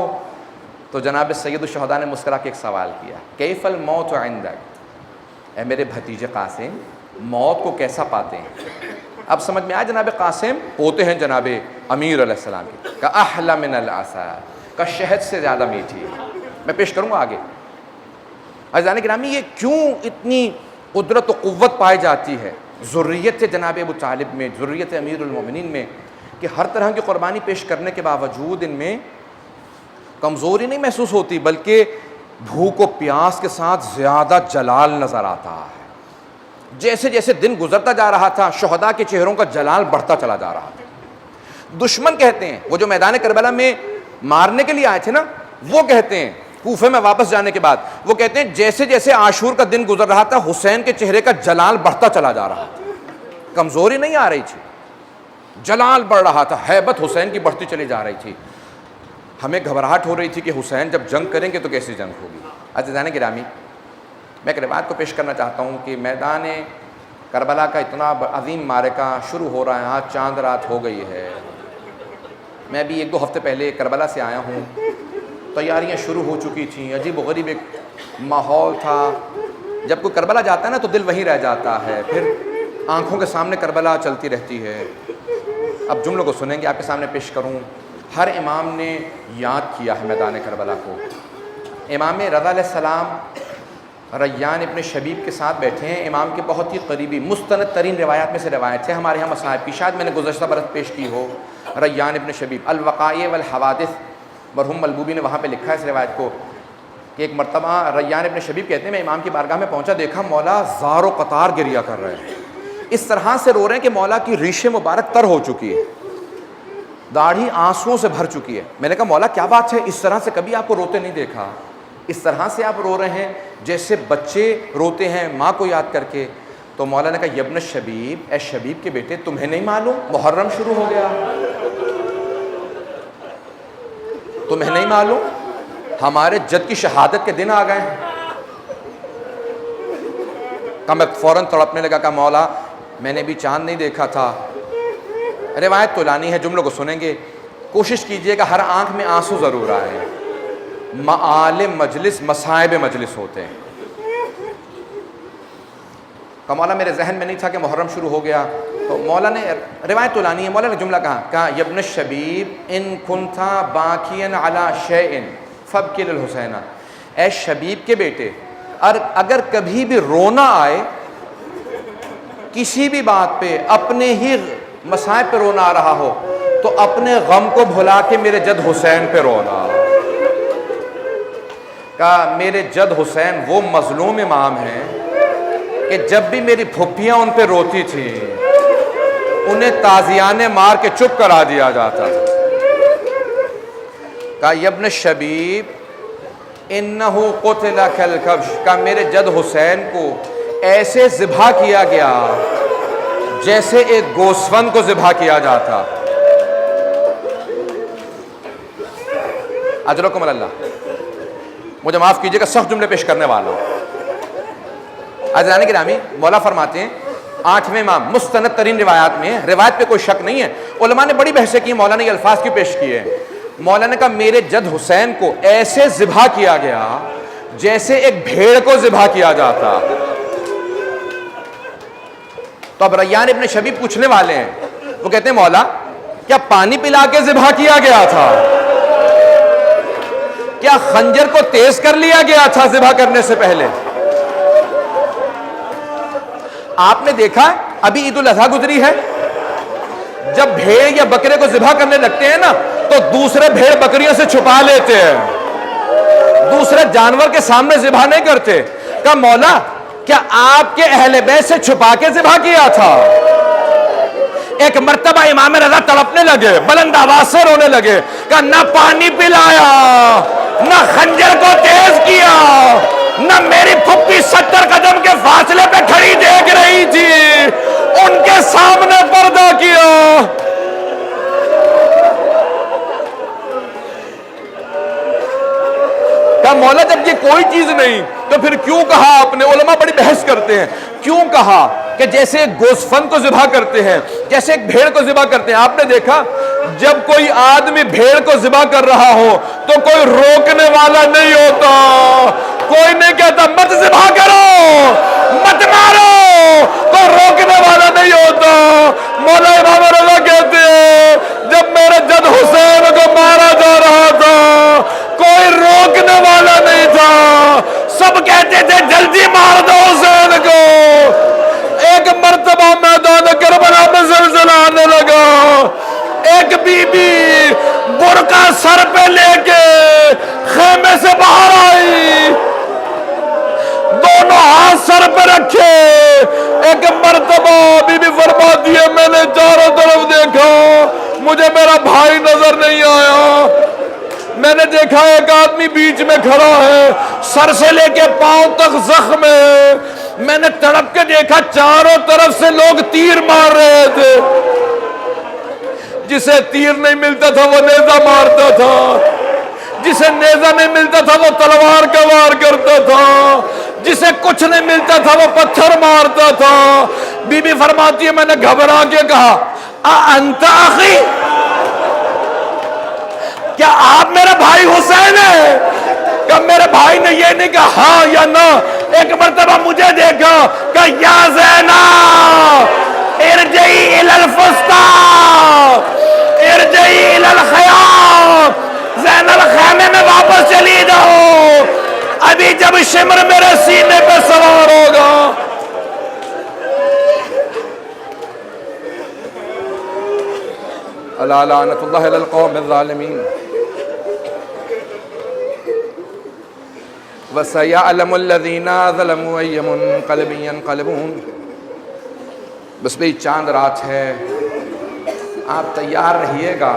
تو جناب سید الشہداء نے مسکرا کے ایک سوال کیا، کیف الموت عندک، اے میرے بھتیجے قاسم موت کو کیسا پاتے ہیں؟ اب سمجھ میں آیا جناب قاسم پوتے ہیں جناب امیر علیہ السلام کی، کہ احلی من العسل، کا شہد سے زیادہ میٹھی ہے۔ میں پیش کروں گا آگے۔ عزیزان گرامی، یہ کیوں اتنی قدرت و قوت پائی جاتی ہے ذریت جناب ابو طالب میں، ذریت امیر المومنین میں، کہ ہر طرح کی قربانی پیش کرنے کے باوجود ان میں کمزوری نہیں محسوس ہوتی، بلکہ بھوک و پیاس کے ساتھ زیادہ جلال نظر آتا ہے۔ جیسے جیسے دن گزرتا جا رہا تھا شہداء کے چہروں کا جلال بڑھتا چلا جا رہا تھا۔ دشمن کہتے ہیں، وہ جو میدان کربلا میں مارنے کے لیے آئے تھے نا، وہ کہتے ہیں کوفے میں واپس جانے کے بعد، وہ کہتے ہیں جیسے جیسے عاشور کا دن گزر رہا تھا حسین کے چہرے کا جلال بڑھتا چلا جا رہا تھا، کمزوری نہیں آ رہی تھی، جلال بڑھ رہا تھا، ہیبت حسین کی بڑھتی چلی جا رہی تھی۔ ہمیں گھبراہٹ ہو رہی تھی کہ حسین جب جنگ کریں گے تو کیسی جنگ ہوگی۔ عزیزان گرامی، میں ایک روایت کو پیش کرنا چاہتا ہوں کہ میدان کربلا کا اتنا عظیم معرکہ شروع ہو رہا ہے، ہاں چاند رات ہو گئی ہے۔ میں بھی 1-2 ہفتے پہلے کربلا سے آیا ہوں، تیاریاں شروع ہو چکی تھیں، عجیب و غریب ایک ماحول تھا۔ جب کوئی کربلا جاتا ہے نا تو دل وہیں رہ جاتا ہے، پھر آنکھوں کے سامنے کربلا چلتی رہتی ہے۔ اب جملوں کو سنیں گے، آپ کے سامنے پیش کروں۔ ہر امام نے یاد کیا ہے میدان کربلا کو۔ امام رضا علیہ السلام ریان ابن شبیب کے ساتھ بیٹھے ہیں، امام کے بہت ہی قریبی، مستند ترین روایات میں سے روایت ہے ہمارے ہاں مصاحب کی، شاید میں نے گزشتہ برس پیش کی ہو۔ ریان ابن شبیب الوقائع والحوادث، مرحوم ملبوبی نے وہاں پہ لکھا ہے اس روایت کو کہ ایک مرتبہ ریان ابن شبیب کہتے ہیں میں امام کی بارگاہ میں پہنچا، دیکھا مولا زار و قطار گریا کر رہے ہیں، اس طرح سے رو رہے ہیں کہ مولا کی ریش مبارک تر ہو چکی ہے، داڑھی آنسوؤں سے بھر چکی ہے۔ میں نے کہا مولا کیا بات ہے، اس طرح سے کبھی آپ کو روتے نہیں دیکھا، اس طرح سے آپ رو رہے ہیں جیسے بچے روتے ہیں ماں کو یاد کر کے۔ تو مولا نے کہا یبن شبیب، اے شبیب کے بیٹے تمہیں نہیں معلوم محرم شروع ہو گیا، تمہیں نہیں معلوم ہمارے جد کی شہادت کے دن آ گئے ہیں۔ کہا میں فوراً تڑپنے لگا، کہا مولا میں نے بھی چاند نہیں دیکھا تھا۔ روایت تو لانی ہے، جملوں کو سنیں گے، کوشش کیجئے گا ہر آنکھ میں آنسو ضرور آئے۔ معال مجلس مصائب مجلس ہوتے ہیں۔ کہ مولا میرے ذہن میں نہیں تھا کہ محرم شروع ہو گیا، تو مولا نے روایت تو لانی ہے، مولا نے جملہ کہا یبن شبیب ان کنتا باکین علی شیئن فابکی للحسین، اے شبیب کے بیٹے اگر کبھی بھی رونا آئے کسی بھی بات پہ، اپنے ہی مصائب پہ رونا آ رہا ہو تو اپنے غم کو بھلا کے میرے جد حسین پہ رونا۔ کہا میرے جد حسین وہ مظلوم امام ہیں کہ جب بھی میری پھپھیاں ان پہ روتی تھی انہیں تازیانے مار کے چپ کرا دیا جاتا تھا۔ کہا یبن شبیب انہو قتل کالکبش، کہا میرے جد حسین کو ایسے ذبح کیا گیا جیسے ایک گوسفند کو ذبح کیا جاتا۔ اجرکم اللہ، مجھے معاف کیجئے گا سخت جملے پیش کرنے والا ہوں۔ عزیزان گرامی، مولا فرماتے ہیں 8ویں امام، مستند ترین روایات میں، روایت پہ کوئی شک نہیں ہے، علماء نے بڑی بحثیں کی، مولا نے یہ الفاظ کیوں پیش کیے ہیں؟ مولا نے کہا میرے جد حسین کو ایسے ذبح کیا گیا جیسے ایک بھیڑ کو ذبح کیا جاتا۔ تو اب ریان ابن شبیب پوچھنے والے ہیں، وہ کہتے ہیں مولا کیا پانی پلا کے ذبح کیا گیا تھا؟ کیا خنجر کو تیز کر لیا گیا تھا ذبح کرنے سے پہلے؟ آپ نے دیکھا ابھی عید الاضحیٰ گزری ہے، جب بھیڑ یا بکرے کو ذبح کرنے لگتے ہیں نا تو دوسرے بھیڑ بکریوں سے چھپا لیتے ہیں، دوسرے جانور کے سامنے ذبح نہیں کرتے۔ کہا مولا کیا آپ کے اہل بیت سے چھپا کے ذبح کیا تھا؟ ایک مرتبہ امام رضا تڑپنے لگے، بلند آواز سے رونے لگے، کہا نہ پانی پلایا، نہ خنجر کو تیز کیا، نہ میری پھپھی 70 قدم کے فاصلے پہ کھڑی دیکھ رہی تھی، ان کے سامنے پردہ کیا۔ کہا مولا جب یہ کوئی چیز نہیں تو پھر کیوں کہا آپ نے؟ علماء بڑی بحث کرتے ہیں، کیوں کہا کہ جیسے ایک گوسفند کو ذبح کرتے ہیں، جیسے ایک بھیڑ کو ذبح کرتے ہیں۔ آپ نے دیکھا جب کوئی آدمی بھیڑ کو ذبح کر رہا ہو تو کوئی روکنے والا نہیں ہوتا، کوئی نہیں کہتا مت ذبح کرو مت مارو، کوئی روکنے والا نہیں ہوتا۔ مولا امام رضا کہتے ہیں جب میرے جد حسین کو مارا جا رہا تھا کوئی روکنے والا نہیں تھا، سب کہتے تھے جلدی مار دو حسین کو۔ ایک مرتبہ میدان کربلا میں زلزلہ آنے لگا، ایک بی بی برقع سر پہ لے کے خیمے سے باہر آئی، دونوں ہاتھ سر پہ رکھے۔ ایک مرتبہ بی بی فرماتی ہے میں نے چاروں طرف دیکھا، مجھے میرا بھائی نظر نہیں آیا، میں نے دیکھا ایک آدمی بیچ میں کھڑا ہے، سر سے لے کے پاؤں تک زخم ہے، میں نے تڑپ کے دیکھا چاروں طرف سے لوگ تیر مار رہے تھے، جسے تیر نہیں ملتا تھا وہ نیزہ مارتا تھا، جسے نیزہ نہیں ملتا تھا وہ تلوار کا وار کرتا تھا، جسے کچھ نہیں ملتا تھا وہ پتھر مارتا تھا۔ بی بی فرماتی ہے میں نے گھبرا کے کہا انت اخی، کیا آپ میرا بھائی حسین ہے؟ کہ میرے بھائی نے یہ نہیں کہا ہاں یا نہ، ایک مرتبہ مجھے دیکھا کہ یا زینب ارجعی الی الفسطی ارجعی الی الخیام، زینب خیمے میں واپس چلی جاؤ، ابھی جب شمر میرے سینے پہ سوار ہوگا۔ الا لعنت اللہ علی القوم الظالمین وسیعلم الذین ظلموا ای منقلب ینقلبون۔ بس بھئی چاند رات ہے، آپ تیار رہیے گا،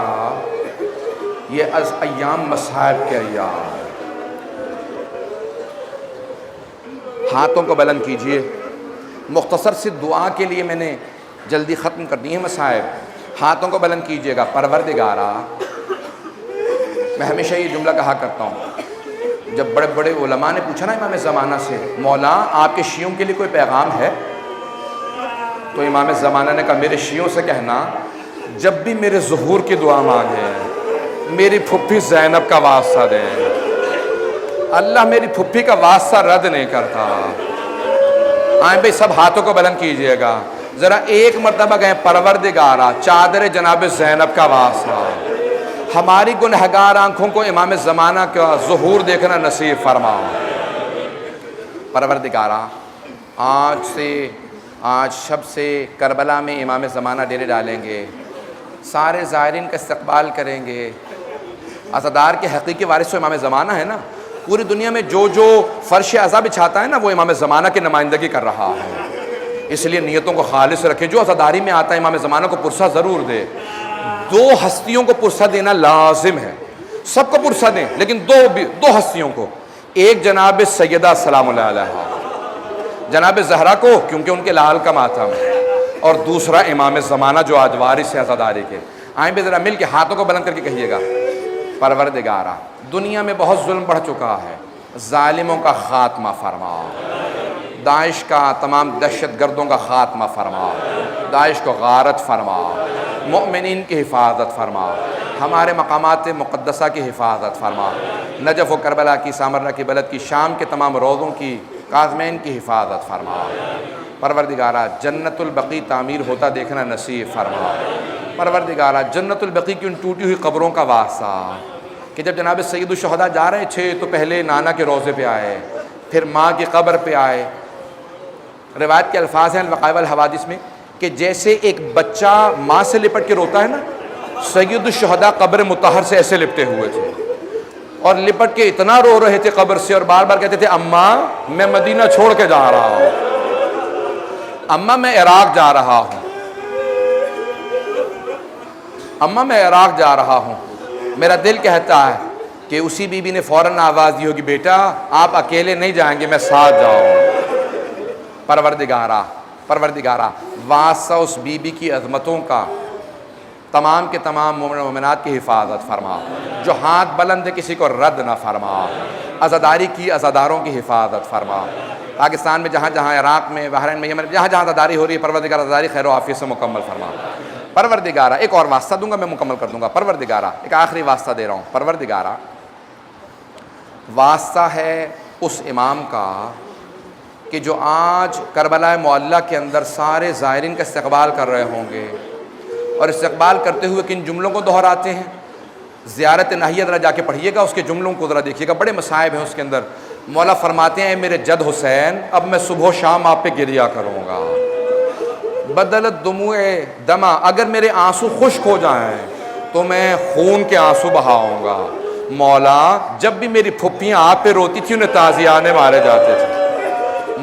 یہ از ایام مصائب کے ایام۔ ہاتھوں کو بلند کیجئے، مختصر سی دعا کے لیے میں نے جلدی ختم کر دی ہے مصائب۔ ہاتھوں کو بلند کیجئے گا۔ پروردگارا، میں ہمیشہ یہ جملہ کہا کرتا ہوں، جب بڑے بڑے علماء نے پوچھا نا امام زمانہ سے مولا آپ کے شیعوں کے لیے کوئی پیغام ہے، تو امام زمانہ نے کہا میرے شیعوں سے کہنا جب بھی میرے ظہور کی دعا مانگے میری پھپھی زینب کا واسطہ دیں، اللہ میری پھپھی کا واسطہ رد نہیں کرتا۔ آئیں بھئی سب ہاتھوں کو بلند کیجئے گا، ذرا ایک مرتبہ کہیں پروردگارا چادر جناب زینب کا واسطہ، ہماری گنہگار آنکھوں کو امام زمانہ کا ظہور دیکھنا نصیب فرما۔ پروردگارا آج شب سے کربلا میں امام زمانہ ڈیرے ڈالیں گے، سارے زائرین کا استقبال کریں گے۔ عزادار کے حقیقی وارث تو امام زمانہ ہے نا، پوری دنیا میں جو فرش عزا بچھاتا ہے نا وہ امام زمانہ کی نمائندگی کر رہا ہے، اس لیے نیتوں کو خالص رکھیں۔ جو عزاداری میں آتا ہے امام زمانہ کو پرسہ ضرور دے۔ دو ہستیوں کو پرسہ دینا لازم ہے، سب کو پرسہ دیں لیکن دو ہستیوں کو، ایک جناب سیدہ سلام اللہ علیہ، جناب زہرا کو کیونکہ ان کے لال کا ماتم ہے، اور دوسرا امام زمانہ جو آج وارث ہے عزاداری کے۔ آئیں بھی ذرا مل کے ہاتھوں کو بلند کر کے کہیے گا پروردگارا دنیا میں بہت ظلم بڑھ چکا ہے، ظالموں کا خاتمہ فرما، داعش کا تمام دہشت گردوں کا خاتمہ فرما، داعش کو غارت فرما، مؤمنین کی حفاظت فرما، ہمارے مقامات مقدسہ کی حفاظت فرما، نجف و کربلا کی، سامرہ کی بلد کی، شام کے تمام روضوں کی، کاظمین کی حفاظت فرما۔ پروردگارا جنت البقیع تعمیر ہوتا دیکھنا نصیب فرما۔ پروردگارا جنت البقیع کی ان ٹوٹی ہوئی قبروں کا واسطہ کہ جب جناب سید الشہداء جا رہے تھے تو پہلے نانا کے روضے پہ آئے، پھر ماں کی قبر پہ آئے۔ روایت کے الفاظ ہیں الوقائع والحوادث میں کہ جیسے ایک بچہ ماں سے لپٹ کے روتا ہے نا، سید الشہداء قبر مطہر سے ایسے لپٹے ہوئے تھے اور لپٹ کے اتنا رو رہے تھے قبر سے، اور بار بار کہتے تھے اماں میں مدینہ چھوڑ کے جا رہا ہوں، اماں میں عراق جا رہا ہوں، اماں میں عراق جا رہا ہوں۔ میرا دل کہتا ہے کہ اسی بی بی نے فوراً آواز دی ہوگی بیٹا آپ اکیلے نہیں جائیں گے، میں ساتھ جاؤں۔ پروردگارا واسطہ اس بی بی کی عظمتوں کا تمام کے تمام مومن و مومنات کی حفاظت فرما، جو ہاتھ بلند ہے کسی کو رد نہ فرما، عزاداری کی عزاداروں کی حفاظت فرما۔ پاکستان میں جہاں جہاں، عراق میں، بحرین میں، یمن میں، جہاں جہاں عزاداری ہو رہی ہے پروردگار عزاداری خیر و عافیت سے مکمل فرما۔ پروردگارہ، ایک اور واسطہ دوں گا میں مکمل کر دوں گا، پروردگارہ ایک آخری واسطہ دے رہا ہوں، پروردگارہ واسطہ ہے اس امام کا کہ جو آج کربلا معلیٰ کے اندر سارے زائرین کا استقبال کر رہے ہوں گے، اور استقبال کرتے ہوئے کن جملوں کو دہراتے ہیں؟ زیارت نہیہ ذرا جا کے پڑھیے گا، اس کے جملوں کو ذرا دیکھیے گا، بڑے مصائب ہیں اس کے اندر۔ مولا فرماتے ہیں اے میرے جد حسین، اب میں صبح و شام آپ پہ گریا کروں گا، بدلت دموع دما، اگر میرے آنسو خشک ہو جائیں تو میں خون کے آنسو بہاؤں گا۔ مولا جب بھی میری پھپھیاں آپ پہ روتی تھی انہیں تازیانے مارے جاتے تھے،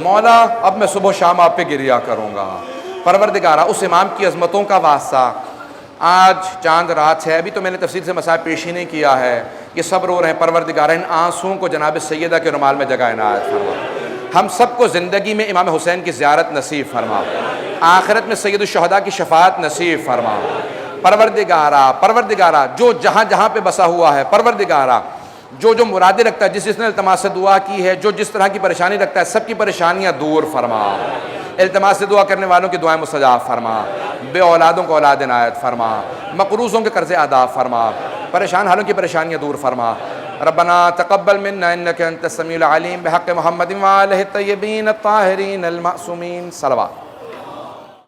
مولا اب میں صبح و شام آپ پہ گریا کروں گا۔ پروردگارہ اس امام کی عظمتوں کا واسطہ، آج چاند رات ہے، ابھی تو میں نے تفصیل سے مسائل پیش ہی نہیں کیا ہے، یہ سب رو رہے ہیں، پروردگارہ ان آنسوؤں کو جناب سیدہ کے رومال میں جگہ عنایت فرما، ہم سب کو زندگی میں امام حسین کی زیارت نصیب فرما، آخرت میں سید الشہداء کی شفاعت نصیب فرما۔ پروردگارہ جو جہاں جہاں پہ بسا ہوا ہے، پروردگارہ جو مرادیں رکھتا ہے، جس نے التماس سے دعا کی ہے، جو جس طرح کی پریشانی رکھتا ہے، سب کی پریشانیاں دور فرما، التماس سے دعا کرنے والوں کی دعائیں مستجاب فرما، بے اولادوں کو اولاد عنایت فرما، مقروضوں کے قرض ادا فرما، پریشان حالوں کی پریشانیاں دور فرما۔ ربنا تقبل منا انك انت السميع العليم بحق محمد وآله الطيبين الطاهرين المعصومين صلوات۔